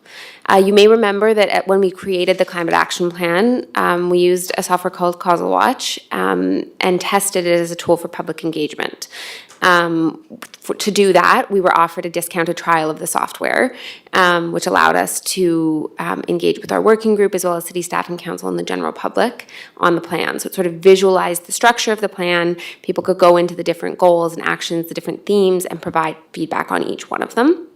You may remember that when we created the Climate Action Plan, we used a software called Causal Watch and tested it as a tool for public engagement. To do that, we were offered a discounted trial of the software, which allowed us to engage with our working group as well as city staff and council and the general public on the plan. So it sort of visualized the structure of the plan. People could go into the different goals and actions, the different themes, and provide feedback on each one of them.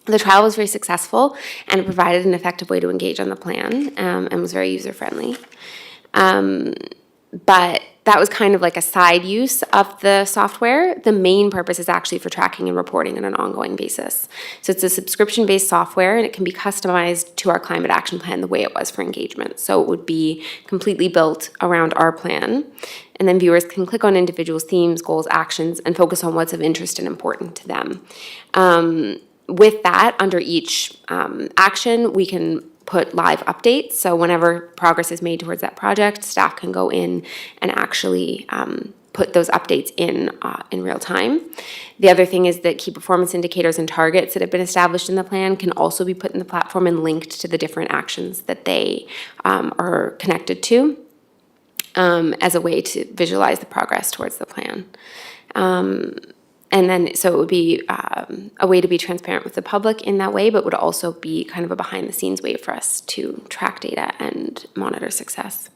The trial was very successful, and it provided an effective way to engage on the plan, and was very user-friendly. But that was kind of like a side use of the software. The main purpose is actually for tracking and reporting on an ongoing basis. So it's a subscription-based software, and it can be customized to our climate action plan the way it was for engagement. So it would be completely built around our plan. And then viewers can click on individual themes, goals, actions, and focus on what's of interest and important to them. With that, under each action, we can put live updates. So whenever progress is made towards that project, staff can go in and actually put those updates in real time. The other thing is that key performance indicators and targets that have been established in the plan can also be put in the platform and linked to the different actions that they are connected to as a way to visualize the progress towards the plan. And then, so it would be a way to be transparent with the public in that way, but would also be kind of a behind-the-scenes way for us to track data and monitor success.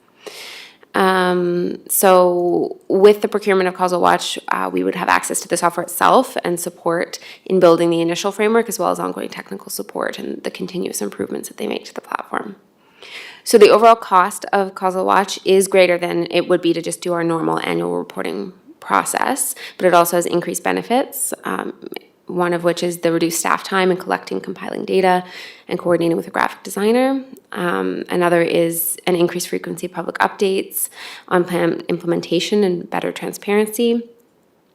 So with the procurement of Causal Watch, we would have access to the software itself and support in building the initial framework, as well as ongoing technical support and the continuous improvements that they make to the platform. So the overall cost of Causal Watch is greater than it would be to just do our normal annual reporting process, but it also has increased benefits, one of which is the reduced staff time in collecting, compiling data, and coordinating with a graphic designer. Another is an increased frequency of public updates on plan implementation and better transparency.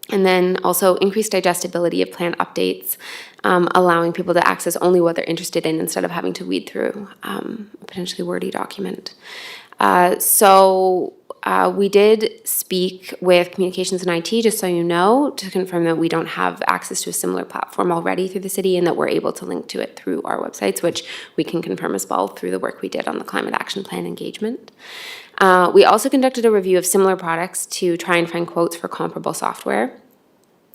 And then also increased digestibility of plan updates, allowing people to access only what they're interested in instead of having to weed through a potentially wordy document. We did speak with Communications and IT, just so you know, to confirm that we don't have access to a similar platform already through the city and that we're able to link to it through our websites, which we can confirm as well through the work we did on the Climate Action Plan engagement. We also conducted a review of similar products to try and find quotes for comparable software.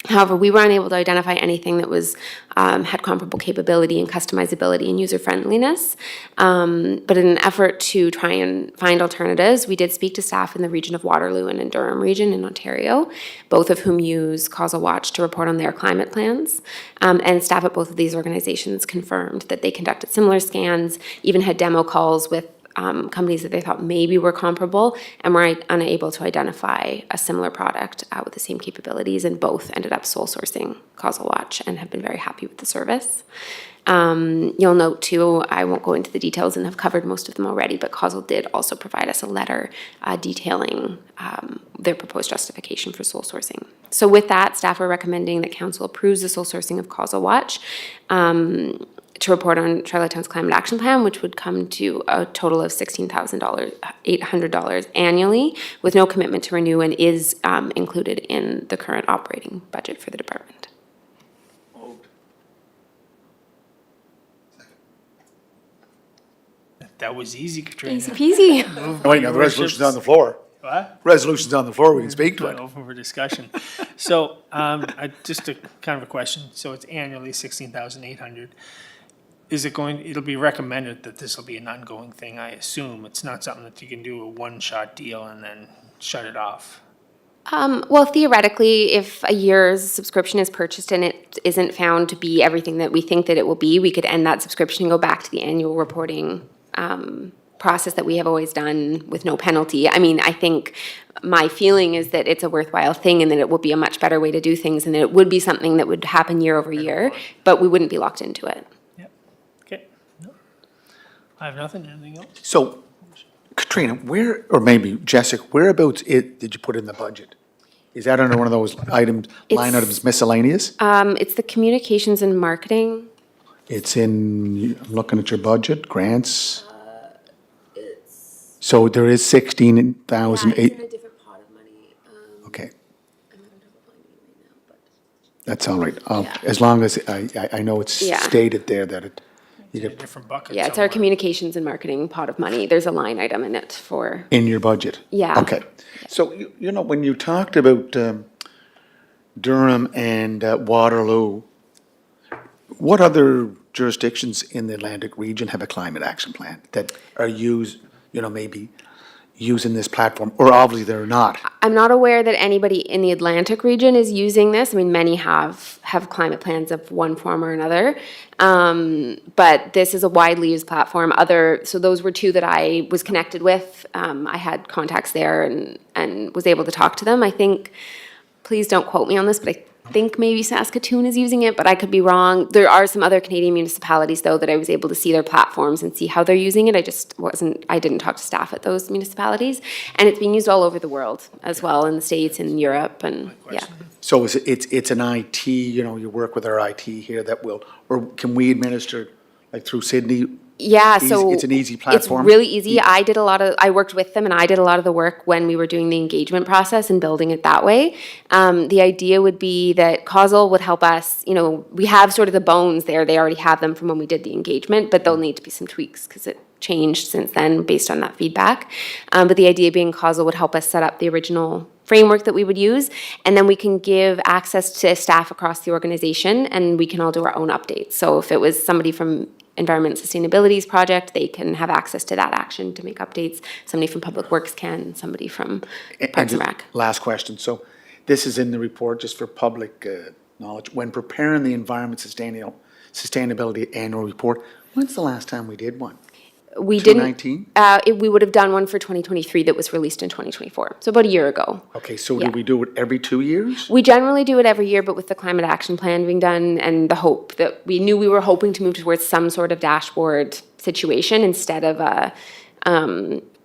However, we were unable to identify anything that was had comparable capability and customizability and user friendliness. But in an effort to try and find alternatives, we did speak to staff in the region of Waterloo and in Durham region in Ontario, both of whom use Causal Watch to report on their climate plans. And staff at both of these organizations confirmed that they conducted similar scans, even had demo calls with companies that they thought maybe were comparable, and were unable to identify a similar product with the same capabilities, and both ended up sole sourcing Causal Watch and have been very happy with the service. You'll note too, I won't go into the details and have covered most of them already, but Causal did also provide us a letter detailing their proposed justification for sole sourcing. So with that, staff are recommending that council approves the sole sourcing of Causal Watch to report on Charlottetown's Climate Action Plan, which would come to a total of $16,800 annually, with no commitment to renew, and is included in the current operating budget for the department. That was easy, Katrina. Easy peasy. Wait, now the resolution's on the floor. What? Resolution's on the floor, we can speak to it. Open for discussion. So, just a kind of a question. So it's annually 16,800. Is it going, it'll be recommended that this will be an ongoing thing, I assume? It's not something that you can do a one-shot deal and then shut it off? Well, theoretically, if a year's subscription is purchased and it isn't found to be everything that we think that it will be, we could end that subscription and go back to the annual reporting process that we have always done with no penalty. I mean, I think my feeling is that it's a worthwhile thing and that it will be a much better way to do things, and that it would be something that would happen year over year, but we wouldn't be locked into it. Yep. Okay. No. I have nothing. Anything else? So, Katrina, where, or maybe Jessica, whereabouts did you put in the budget? Is that under one of those items, line It's- items miscellaneous? It's the communications and marketing. It's in, I'm looking at your budget, grants. So there is 16,008, different pot of money. okay. That's all right. As long as I know it's Yeah. stated there that it, you A get different bucket Yeah, it's our somewhere. communications and marketing pot of money. There's a line item in it for, in your budget. Yeah. Okay. So, you know, when you talked about Durham and Waterloo, what other jurisdictions in the Atlantic region have a climate action plan that are maybe using this platform, or obviously they're not? I'm not aware that anybody in the Atlantic region is using this. I mean, many have climate plans of one form or another. But this is a widely used platform. So those were two that I was connected with. I had contacts there and was able to talk to them. I think, please don't quote me on this, but I think maybe Saskatoon is using it, but I could be wrong. There are some other Canadian municipalities, though, that I was able to see their platforms and see how they're using it. I didn't talk to staff at those municipalities. And it's being used all over the world as well, in the States and Europe, and yeah. So it's an IT, you work with our IT here that will, or can we administer like through Sydney? Yeah, Easy- so it's an easy platform? It's really easy. I worked with them and I did a lot of the work when we were doing the engagement process and building it that way. The idea would be that Causal would help us, we have sort of the bones there. They already have them from when we did the engagement, but there'll need to be some tweaks because it changed since then based on that feedback. But the idea being Causal would help us set up the original framework that we would use, and then we can give access to staff across the organization, and we can all do our own updates. So if it was somebody from Environment and Sustainability's project, they can have access to that action to make updates. Somebody from Public Works can, somebody from Parks and Rec. Last question. So this is in the report, just for public knowledge. When preparing the Environment Sustainability Annual Report, when's the last time we did one? We didn't. 2019? We would have done one for 2023 that was released in 2024, so about a year ago. Okay, so Yeah. do we do it every 2 years? We generally do it every year, but with the climate action plan being done and the hope that we were hoping to move towards some sort of dashboard situation instead of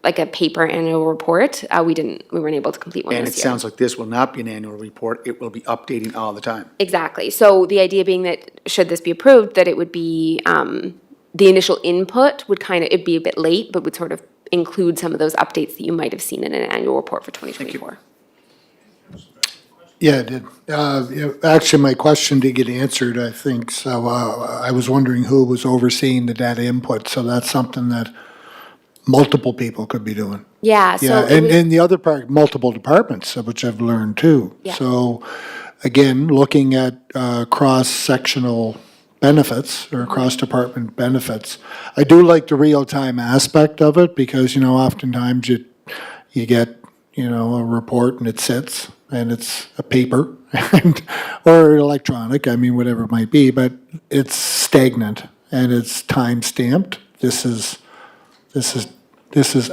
like a paper annual report. We weren't able to complete one And it this year. sounds like this will not be an annual report. It will be updating all the time. Exactly. So the idea being that should this be approved, that it would be, the initial input would it'd be a bit late, but would sort of include some of those updates that you might have seen in an annual report for 2024. Yeah, it did. Actually, my question did get answered, I think. So I was wondering who was overseeing the data input. So that's something that multiple people could be doing. Yeah, so Yeah, it was- and the other part, multiple departments, which I've learned too. Yeah. So again, looking at cross-sectional benefits or cross-department benefits. I do like the real-time aspect of it because, oftentimes you get, a report and it sits and it's a paper or electronic, whatever it might be, but it's stagnant and it's time-stamped. This is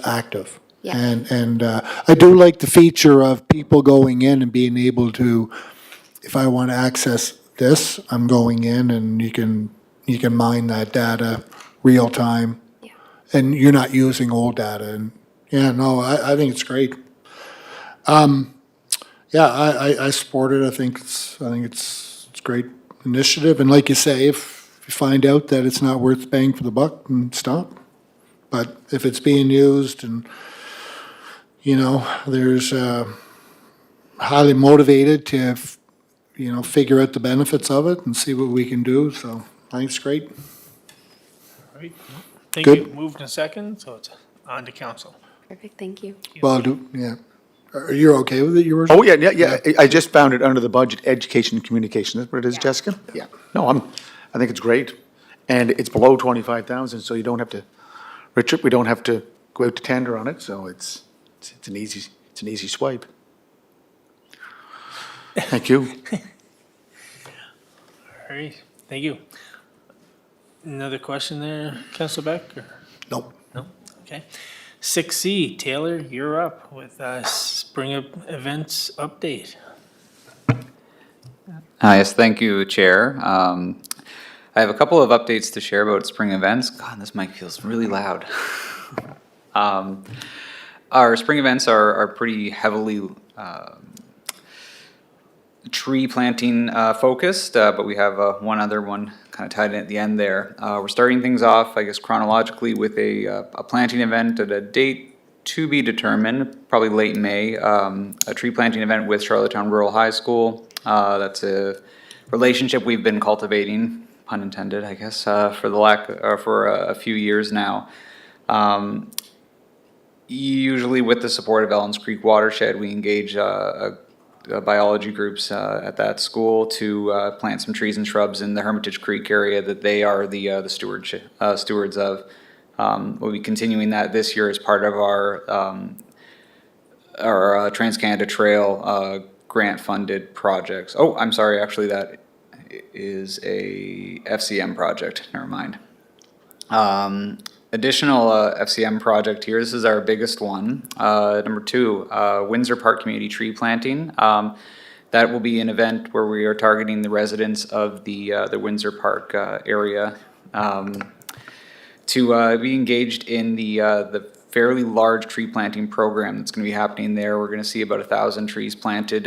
active. Yeah. And I do like the feature of people going in and being able to, if I want to access this, I'm going in and you can mine that data real time. Yeah. And you're not using old data. And I think it's great. I support it. I think it's a great initiative. And like you say, if you find out that it's not worth bang for the buck, then stop. But if it's being used and, there's highly motivated to, figure out the benefits of it and see what we can do, so I think it's great. All right, thank Good. you. Moved and second, so it's on to council. Perfect, thank you. Well, are you okay with it, your worship? Oh, yeah. I just found it under the budget, education and communication. That's what it is, Yeah. Jessica? Yeah. No, I think it's great. And it's below 25,000, so you don't have to, Richard, we don't have to go out to tender on it, so it's an easy swipe. Thank you. All right, thank you. Another question there, Councilor Beck, or? Nope. No? Okay. 6C, Taylor, you're up with spring events update. Yes, thank you, Chair. I have a couple of updates to share about spring events. God, this mic feels really loud. Our spring events are pretty heavily tree planting focused, but we have one other one kind of tied in at the end there. We're starting things off, I guess, chronologically with a planting event at a date to be determined, probably late May, a tree planting event with Charlottetown Rural High School. That's a relationship we've been cultivating, pun intended, I guess, for a few years now. Usually with the support of Ellens Creek Watershed, we engage biology groups at that school to plant some trees and shrubs in the Hermitage Creek area that they are the stewards of. We'll be continuing that this year as part of our Trans-Canada Trail grant-funded projects. Oh, I'm sorry, actually that is a FCM project, never mind. Additional FCM project here, this is our biggest one. Number 2, Windsor Park Community Tree Planting. That will be an event where we are targeting the residents of the Windsor Park area to be engaged in the fairly large tree planting program that's going to be happening there. We're going to see about 1,000 trees planted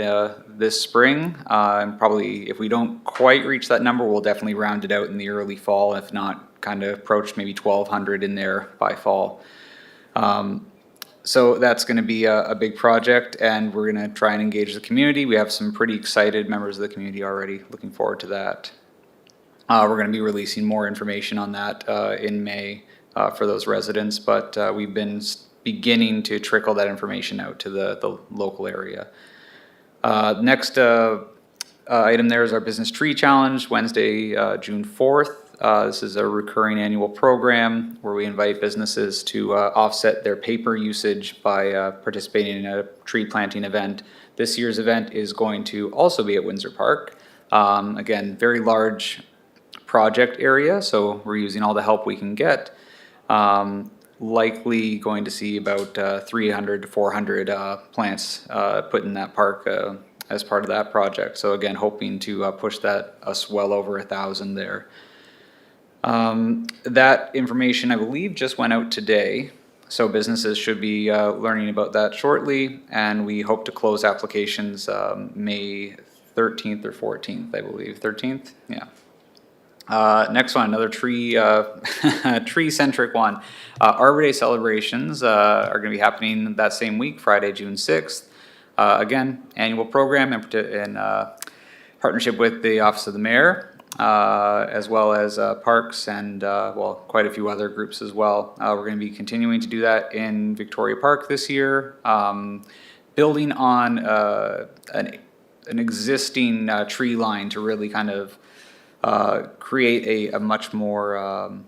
this spring, and probably if we don't quite reach that number, we'll definitely round it out in the early fall, if not kind of approach maybe 1,200 in there by fall. So that's going to be a big project, and we're going to try and engage the community. We have some pretty excited members of the community already looking forward to that. We're going to be releasing more information on that in May for those residents, but we've been beginning to trickle that information out to the local area. Next item there is our Business Tree Challenge, Wednesday, June 4th. This is a recurring annual program where we invite businesses to offset their paper usage by participating in a tree planting event. This year's event is going to also be at Windsor Park. Again, very large project area, so we're using all the help we can get. Likely going to see about 300 to 400 plants put in that park as part of that project. So again, hoping to push us well over 1,000 there. That information, I believe, just went out today, so businesses should be learning about that shortly, and we hope to close applications May 13th or 14th, I believe. 13th? Yeah. Next one, another tree-centric one. Arbor Day celebrations are going to be happening that same week, Friday, June 6th. Again, annual program in partnership with the Office of the Mayor, as well as Parks and, quite a few other groups as well. We're going to be continuing to do that in Victoria Park this year, building on an existing tree line to really kind of create a much more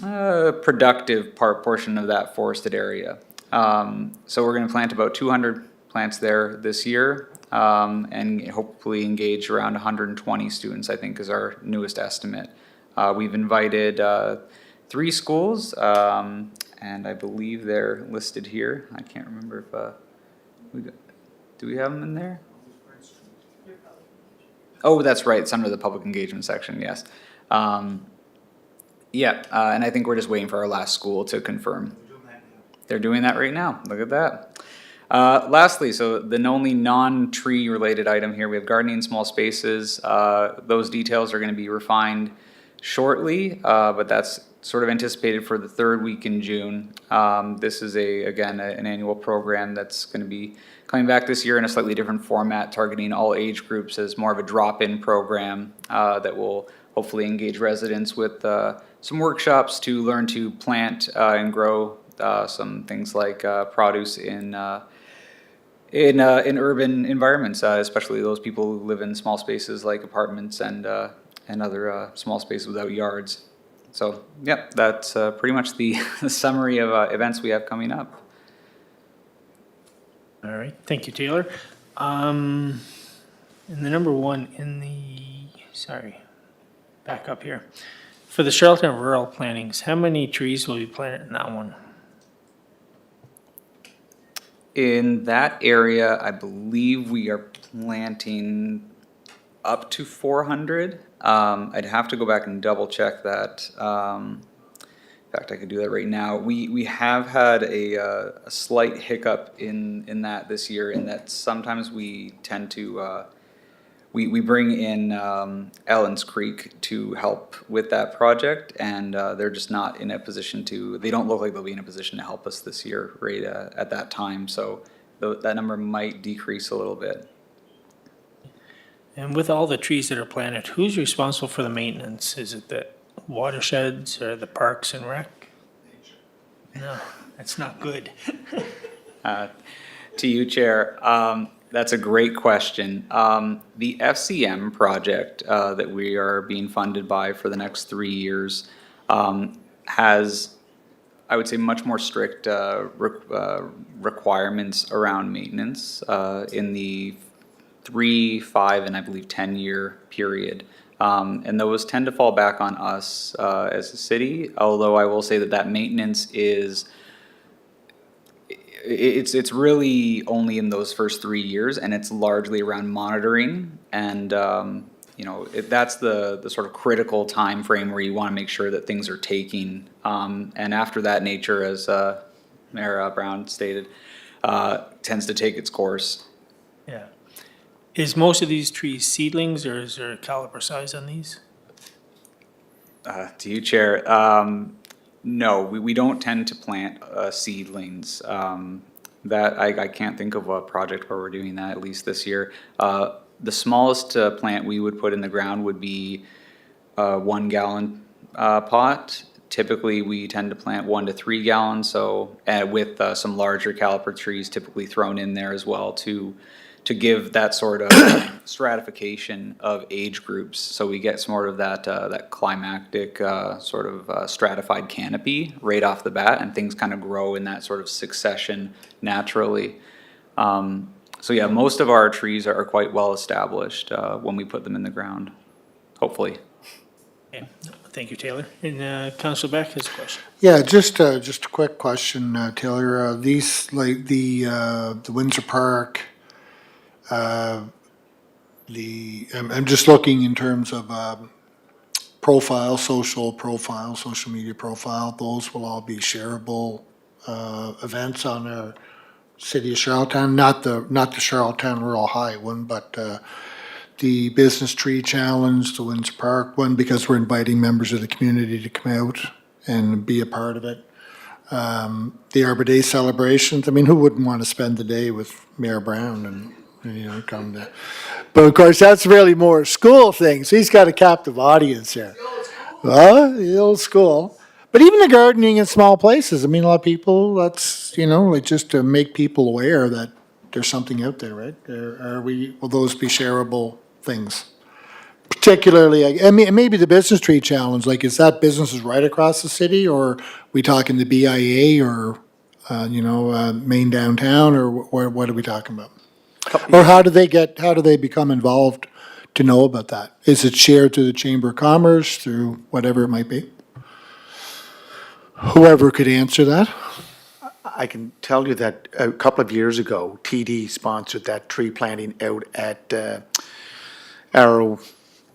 productive portion of that forested area. So we're going to plant about 200 plants there this year, and hopefully engage around 120 students, I think is our newest estimate. We've invited 3 schools, and I believe they're listed here. I can't remember if, do we have them in there? Oh, that's right, it's under the public engagement section, yes. Yeah, and I think we're just waiting for our last school to confirm. They're doing that right now, look at that. Lastly, so the only non-tree related item here, we have gardening in small spaces. Those details are gonna be refined shortly, but that's sort of anticipated for the 3rd week in June. This is again, an annual program that's gonna be coming back this year in a slightly different format, targeting all age groups as more of a drop-in program that will hopefully engage residents with some workshops to learn to plant and grow some things like produce in urban environments, especially those people who live in small spaces like apartments and other small spaces without yards. So, yep, that's pretty much the summary of events we have coming up. All right, thank you, Taylor. And the number 1 in back up here. For the Charlottetown Rural Plantings, how many trees will be planted in that one? In that area, I believe we are planting up to 400. I'd have to go back and double check that. In fact, I could do that right now. We have had a slight hiccup in that this year, in that sometimes we tend to we bring in Ellen's Creek to help with that project, and they're just not in a position to. They don't look like they'll be in a position to help us this year, right at that time. So that number might decrease a little bit. And with all the trees that are planted, who's responsible for the maintenance? Is it the watersheds or the parks and rec? No, that's not good. To you, Chair. That's a great question. The FCM project that we are being funded by for the next 3 years has, I would say, much more strict requirements around maintenance in the 3, 5, and I believe 10-year period. And those tend to fall back on us as a city, although I will say that maintenance is, it's really only in those first 3 years, and it's largely around monitoring, and that's the sort of critical time frame where you want to make sure that things are taking, and after that, nature, as Mayor Brown stated, tends to take its course. Yeah. Is most of these trees seedlings, or is there a caliber size on these? To you, Chair. No, we don't tend to plant seedlings. That I can't think of a project where we're doing that, at least this year. The smallest plant we would put in the ground would be a 1 gallon pot. Typically, we tend to plant 1 to 3 gallons, so with some larger caliper trees typically thrown in there as well to give that sort of stratification of age groups, so we get sort of that climactic sort of stratified canopy right off the bat, and things kind of grow in that sort of succession naturally. So yeah, most of our trees are quite well established when we put them in the ground, hopefully. Okay. Thank you, Taylor. And Councilor Beck has a question. Yeah, just a quick question, Taylor. These, like the Windsor Park, I'm just looking in terms of social media profile. Those will all be shareable events on our City of Charlottetown, not the Charlottetown Rural High one, but the Business Tree Challenge, the Windsor Park one, because we're inviting members of the community to come out and be a part of it. The Arbor Day celebrations, I mean, who wouldn't want to spend the day with Mayor Brown and come to, but of course, that's really more school things. He's got a captive audience here. Well, the old school. But even the gardening in small places, I mean, a lot of people, that's, like just to make people aware that there's something out there, right? Will those be shareable things? Particularly, I mean, maybe the Business Tree Challenge, like, is that businesses right across the city, or we talking the BIA, or, main downtown, or what are we talking about? Or how do they become involved to know about that? Is it shared through the Chamber of Commerce, through whatever it might be? Whoever could answer that? I can tell you that a couple of years ago, TD sponsored that tree planting out at our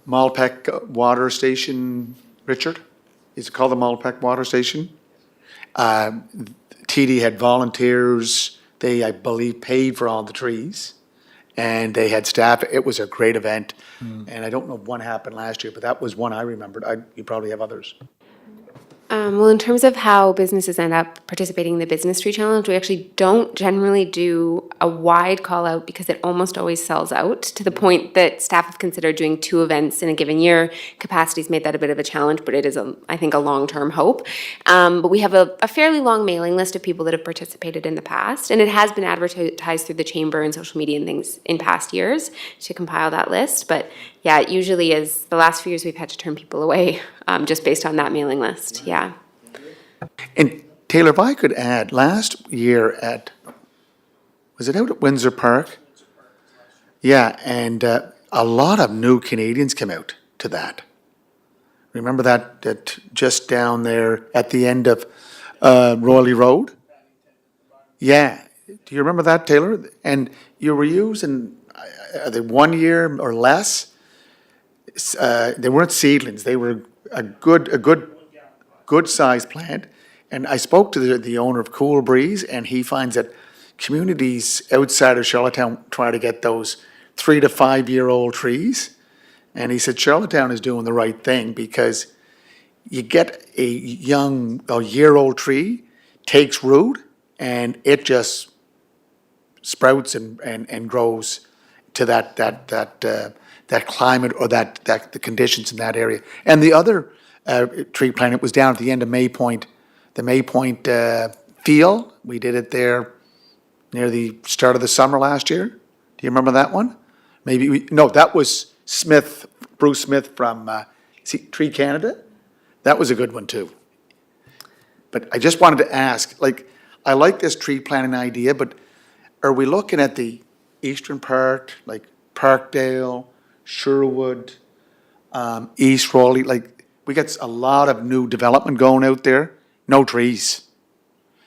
Malpeck Water Station, Richard? Is it called the Malpeck Water Station? TD had volunteers, they, I believe, paid for all the trees, and they had staff. It was a great event, and I don't know if one happened last year, but that was one I remembered. You probably have others. Well, in terms of how businesses end up participating in the Business Tree Challenge, we actually don't generally do a wide call out because it almost always sells out, to the point that staff have considered doing 2 events in a given year. Capacity's made that a bit of a challenge, but it is, I think, a long-term hope. But we have a fairly long mailing list of people that have participated in the past, and it has been advertised through the chamber and social media and things in past years to compile that list. But yeah, it usually is, the last few years we've had to turn people away just based on that mailing list, yeah. And Taylor, if I could add, last year was it out at Windsor Park? Yeah, and a lot of new Canadians came out to that. Remember that just down there at the end of Royalty Road? Yeah. Do you remember that, Taylor? And you were using, are they 1 year or less? They weren't seedlings. They were a good sized plant. And I spoke to the owner of Cool Breeze, and he finds that communities outside of Charlottetown try to get those 3 to 5 year old trees. And he said Charlottetown is doing the right thing, because you get a year old tree, takes root, and it just sprouts and grows to that climate, or the conditions in that area. And the other tree plant was down at the end of May Point, the May Point field. We did it there near the start of the summer last year. Do you remember that one? No, that was Bruce Smith from Tree Canada. That was a good one too. But I just wanted to ask, I like this tree planting idea, but are we looking at the eastern part, like Parkdale, Sherwood, East Raleigh? We got a lot of new development going out there, no trees.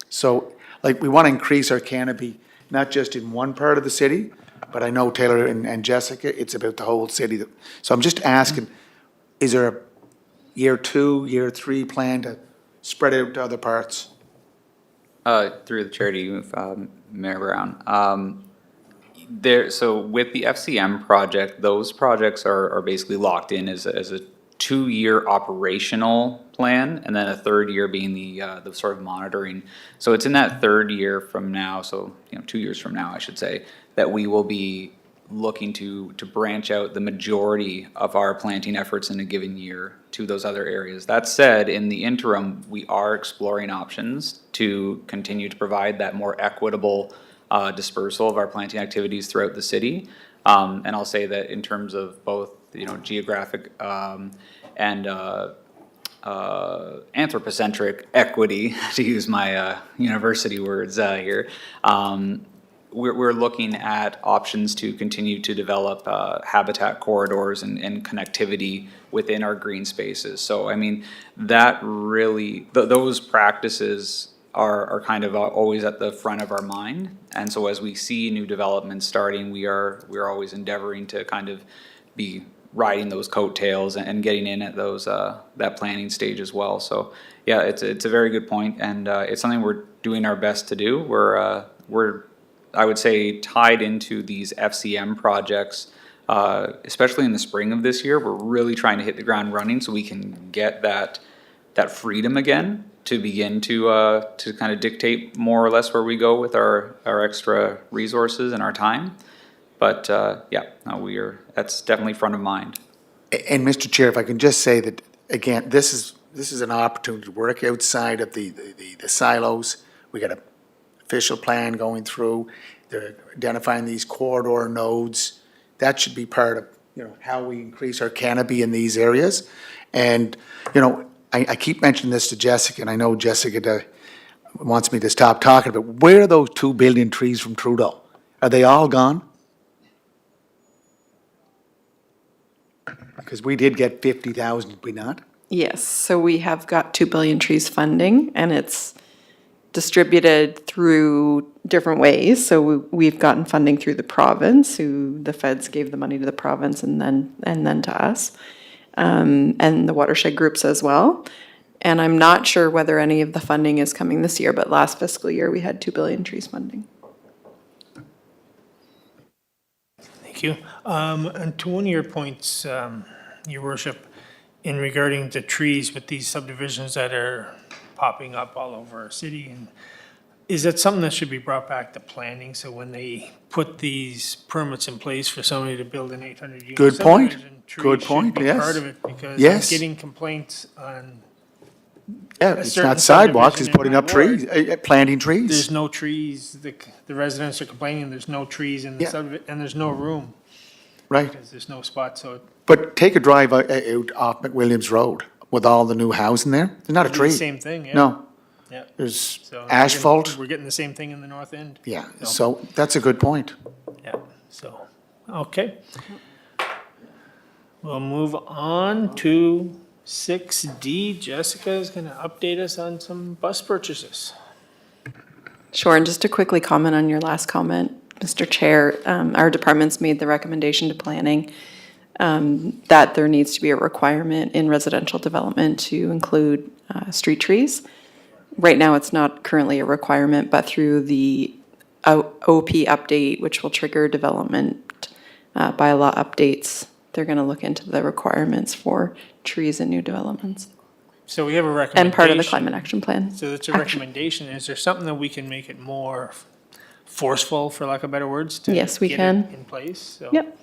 So, we want to increase our canopy, not just in one part of the city, but I know Taylor and Jessica, it's about the whole city. So I'm just asking, is there a year 2, year 3 plan to spread out to other parts? Through the chair to you, Mayor Brown. So with the FCM project, those projects are basically locked in as a 2-year operational plan, and then a 3rd year being the sort of monitoring. So it's in that 3rd year from now, so 2 years from now, I should say, that we will be looking to branch out the majority of our planting efforts in a given year to those other areas. That said, in the interim, we are exploring options to continue to provide that more equitable dispersal of our planting activities throughout the city. And I'll say that in terms of both geographic and anthropocentric equity, to use my university words here, we're looking at options to continue to develop habitat corridors and connectivity within our green spaces. So, I mean, that really, those practices are kind of always at the front of our mind. And so as we see new developments starting, we are always endeavoring to kind of be riding those coattails and getting in at those that planning stage as well. So yeah, it's a very good point, and it's something we're doing our best to do. We're I would say tied into these FCM projects, especially in the spring of this year. We're really trying to hit the ground running so we can get that freedom again to begin to kind of dictate more or less where we go with our extra resources and our time. But that's definitely front of mind. And Mr. Chair, if I can just say that, again, this is an opportunity to work outside of the silos. We got an official plan going through. they're identifying these corridor nodes. That should be part of, how we increase our canopy in these areas. And, I keep mentioning this to Jessica, and I know Jessica wants me to stop talking, but where are those 2 billion trees from Trudeau? Are they all gone? Because we did get 50,000, did we not? Yes, so we have got 2 billion trees funding, and it's distributed through different ways. So we've gotten funding through the province, who the feds gave the money to the province and then to us, and the watershed groups as well. And I'm not sure whether any of the funding is coming this year, but last fiscal year, we had 2 billion trees funding. Thank you. And to one of your points, Your Worship, in regarding the trees with these subdivisions that are popping up all over our city, and is that something that should be brought back to planning? So when they put these permits in place for somebody to build an 800 unit Good point. subdivision, Good trees point, should be yes. part of it, because I'm Yes. getting complaints on, Yeah, A it's certain not sidewalks, it's subdivision in putting my up trees, planting trees. there's no trees, the residents are complaining there's no trees in the Yeah. subdivision, and there's no room, Right. because there's no spot, so But take a drive out off McWilliams Road with all the new housing there. There's not a it'd be tree. the same thing, yeah. No, Yeah. there's So asphalt. We're getting the same thing in the north end. Yeah, so that's a good point. Yeah, so, okay. We'll move on to 6D. Jessica is going to update us on some bus purchases. Sure, and just to quickly comment on your last comment, Mr. Chair, our department's made the recommendation to planning that there needs to be a requirement in residential development to include street trees. Right now, it's not currently a requirement, but through the OP update, which will trigger development bylaw updates, they're going to look into the requirements for trees in new developments. So we have a recommendation. And part of the climate action plan. So that's a recommendation. Is there something that we can make it more forceful, for lack of better words? To Yes, we get it can. in place, so. Yep.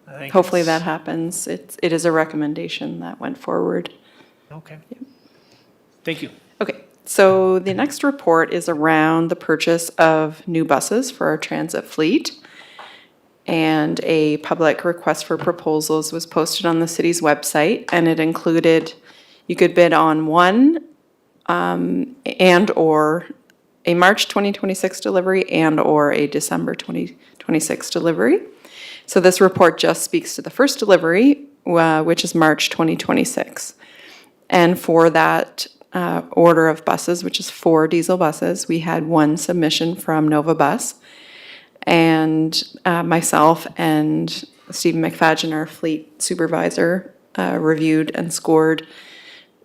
I think Hopefully it's- that happens. It is a recommendation that went forward. Okay. Thank you. Okay, so the next report is around the purchase of new buses for our transit fleet. And a public request for proposals was posted on the city's website, and it included, you could bid on one and/or a March 2026 delivery and/or a December 2026 delivery. So this report just speaks to the first delivery, which is March 2026. And for that order of buses, which is 4 diesel buses, we had one submission from Nova Bus. And myself and Stephen McFadgen, our fleet supervisor, reviewed and scored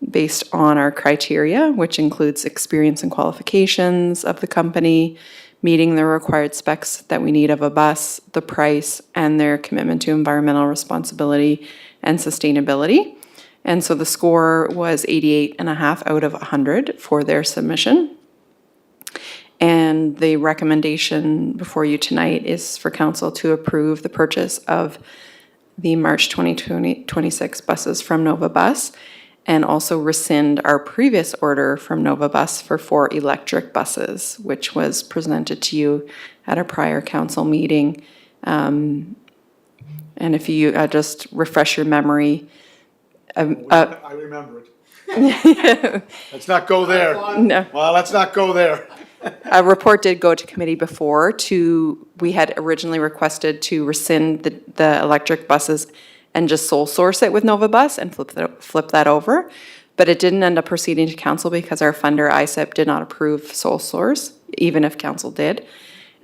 based on our criteria, which includes experience and qualifications of the company, meeting the required specs that we need of a bus, the price, and their commitment to environmental responsibility and sustainability. And so the score was 88.5 out of 100 for their submission. And the recommendation before you tonight is for council to approve the purchase of the March 2026 buses from Nova Bus, and also rescind our previous order from Nova Bus for 4 electric buses, which was presented to you at a prior council meeting. And if you just refresh your memory. I remember it. Let's not go there. No. Well, let's not go there. A report did go to committee before we had originally requested to rescind the electric buses and just sole source it with Nova Bus and flip that over. But it didn't end up proceeding to council because our funder, ISIP, did not approve sole source, even if council did.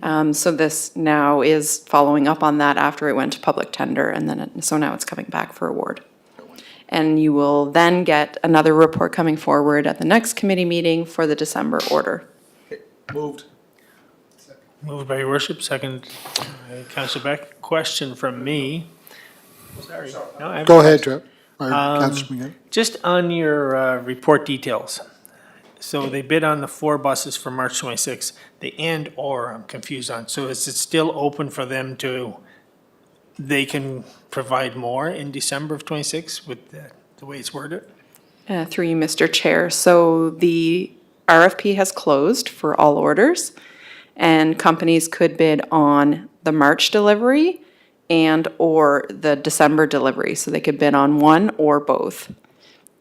So this now is following up on that after it went to public tender, and then, so now it's coming back for award. And you will then get another report coming forward at the next committee meeting for the December order. Moved. Moved by your worship, second, Councillor Beck. Question from me. Sorry. No, I have Go a ahead, question. Trev. Or Councillor McGinn. Just on your report details. So they bid on the 4 buses for March 26. The and/or I'm confused on. So is it still open for them to, they can provide more in December of 26 with the way it's worded? Through you, Mr. Chair. So the RFP has closed for all orders, And companies could bid on the March delivery and/or the December delivery. So they could bid on one or both.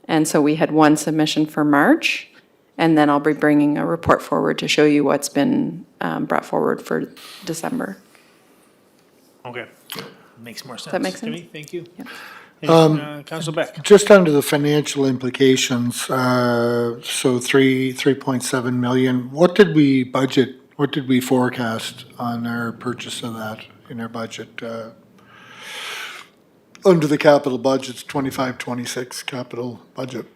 And so we had one submission for March, and then I'll be bringing a report forward to show you what's been brought forward for December. Okay, makes more sense that make to me, sense? thank you. Yep. Council Beck. Just under the financial implications, so 3.7 million, what did we budget, what did we forecast on our purchase of that in our budget? Under the capital budgets, 25-26 capital budget.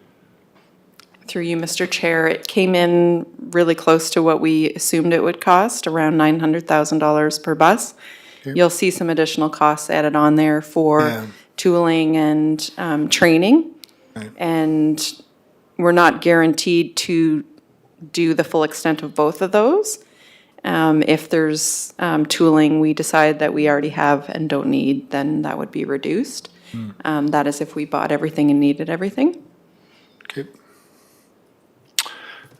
Through you, Mr. Chair, it came in really close to what we assumed it would cost, around $900,000 per bus. You'll see some additional costs added on there for Yeah. tooling and training. Right. And we're not guaranteed to do the full extent of both of those. If there's tooling we decide that we already have and don't need, then that would be reduced. That is if we bought everything and needed everything. Okay.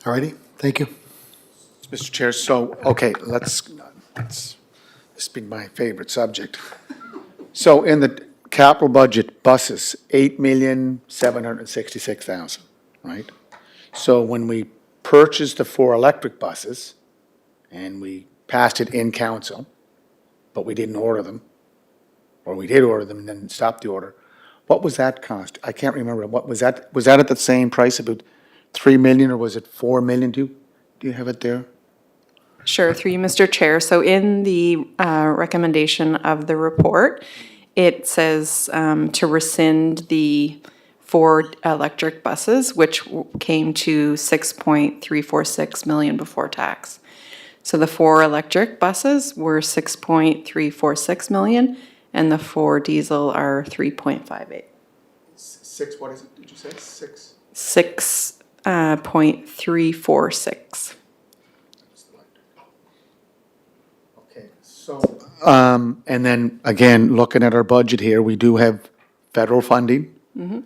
All righty, thank you. Mr. Chair, so, okay, this has been my favorite subject. So in the capital budget, buses, 8,766,000, right? So when we purchased the 4 electric buses, and we passed it in council, but we didn't order them, or we did order them and then stopped the order, what was that cost? I can't remember. What was that? Was that at the same price, about 3 million, or was it 4 million? Do you have it there? Sure, through you, Mr. Chair. So in the recommendation of the report, it says to rescind the 4 electric buses, which came to 6.346 million before tax. So the 4 electric buses were 6.346 million, and the 4 diesel are 3.58. 6, what is it? Did you say 6? 6.346. Okay, so. And then, again, looking at our budget here, we do have federal funding,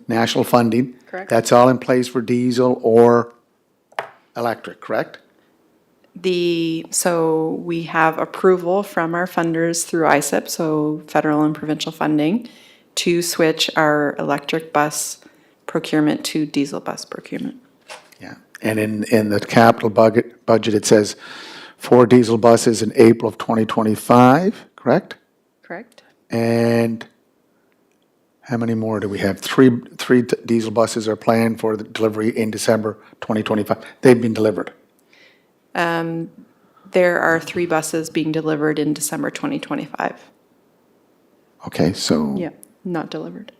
national funding. Correct. That's all in place for diesel or electric, correct? So we have approval from our funders through ISIP, so federal and provincial funding, to switch our electric bus procurement to diesel bus procurement. Yeah. And in the capital budget, it says 4 diesel buses in April of 2025, correct? Correct? And how many more do we have? Three diesel buses are planned for the delivery in December 2025. They've been delivered. There are 3 buses being delivered in December 2025. Okay, so. Yeah, not delivered.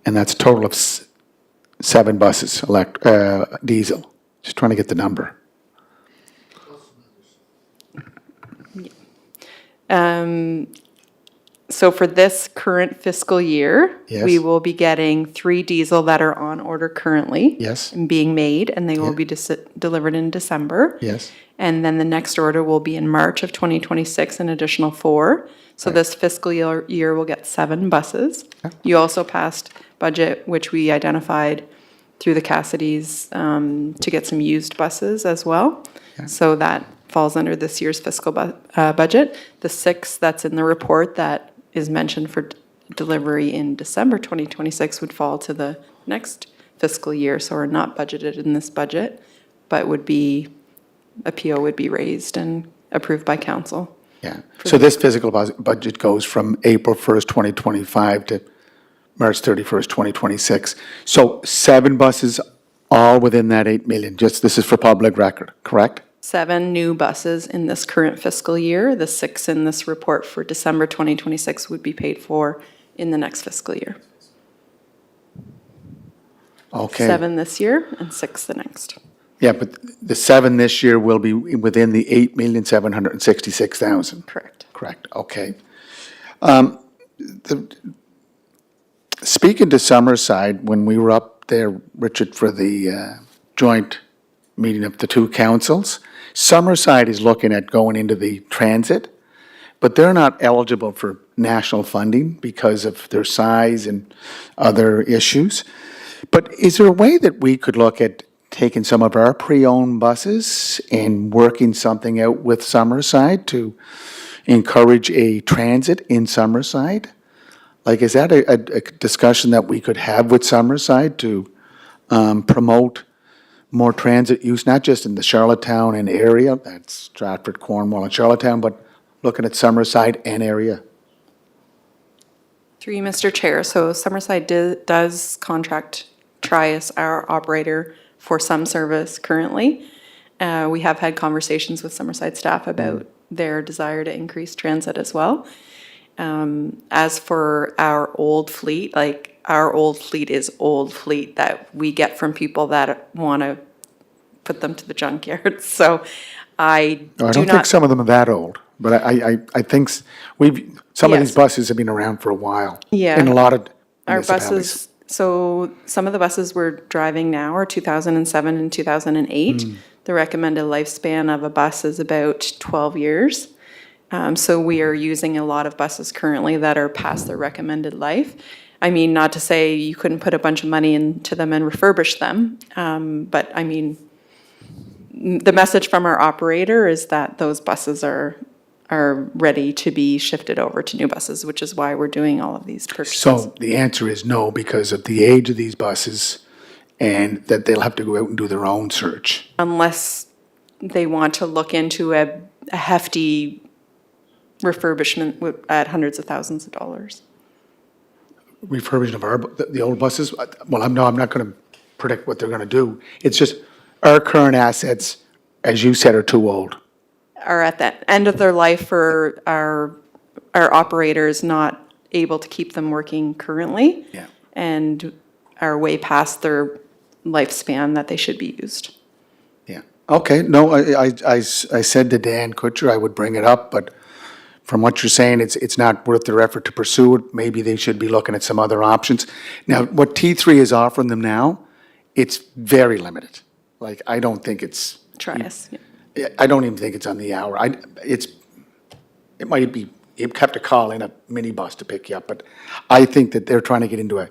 And that's a total of 7 buses, diesel. Just trying to get the number. So for this current fiscal year, Yes. we will be getting 3 diesel that are on order currently. Yes. And being made, and they will Yeah. be delivered in December. Yes. And then the next order will be in March of 2026, an additional 4. So this fiscal year will get 7 buses. You also passed budget, which we identified through the Cassidy's to get some used buses as well. So that falls under this year's fiscal budget. The 6 that's in the report that is mentioned for delivery in December 2026 would fall to the next fiscal year, so are not budgeted in this budget, but would be, a PO would be raised and approved by council. Yeah. So this physical budget goes from April 1st, 2025 to March 31st, 2026. So 7 buses, all within that 8 million. Just, this is for public record, correct? 7 new buses in this current fiscal year. The 6 in this report for December 2026 would be paid for in the next fiscal year. Okay. 7 this year and 6 the next. Yeah, but the 7 this year will be within the 8,766,000. Correct. Correct, okay. Speaking to Summerside, when we were up there, Richard, for the joint meeting of the 2 councils, Summerside is looking at going into the transit, but they're not eligible for national funding because of their size and other issues. But is there a way that we could look at taking some of our pre-owned buses and working something out with Summerside to encourage a transit in Summerside? Like, is that a discussion that we could have with Summerside to promote more transit use, not just in the Charlottetown and area, that's Stratford, Cornwall, and Charlottetown, but looking at Summerside and area? Through you, Mr. Chair, so Summerside does contract Trias, our operator, for some service currently. We have had conversations with Summerside staff about their desire to increase transit as well. As for our old fleet, like, our old fleet is old fleet that we get from people that want to put them to the junkyard. So I No, I do don't think not, some of them are that old, but I think some of these Yes. buses have been around for a while. Yeah. In a lot of our municipalities. buses, so some of the buses we're driving now are 2007 and 2008. The recommended lifespan of a bus is about 12 years. So we are using a lot of buses currently that are past their recommended life. I mean, not to say you couldn't put a bunch of money into them and refurbish them, but I mean, the message from our operator is that those buses are ready to be shifted over to new buses, which is why we're doing all of these purchases. So the answer is no, because of the age of these buses and that they'll have to go out and do their own search. Unless they want to look into a hefty refurbishment at hundreds of thousands of dollars. Refurbishing of the old buses, well, I'm not going to predict what they're going to do. It's just our current assets, as you said, are too old. Are at the end of their life for our operators not able to keep them working currently. Yeah. And are way past their lifespan that they should be used. Yeah. Okay, no, I said to Dan Kutcher I would bring it up, but from what you're saying, it's not worth their effort to pursue it. Maybe they should be looking at some other options. Now, what T3 is offering them now, it's very limited. Like, I don't think it's. Try us. Yeah. I don't even think it's on the hour. It might be, you have to call in a minibus to pick you up, but I think that they're trying to get into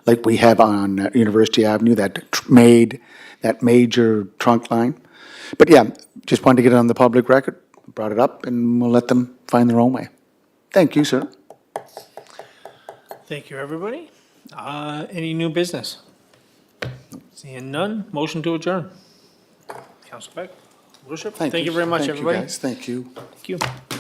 like we have on University Avenue, that major trunk line. But yeah, just wanted to get it on the public record, brought it up, and we'll let them find their own way. Thank you, sir. Thank you, everybody. Any new business? Seeing none, motion to adjourn. Council Beck, Worship, thank you very much, everybody. Thank you, guys. Thank you. Thank you.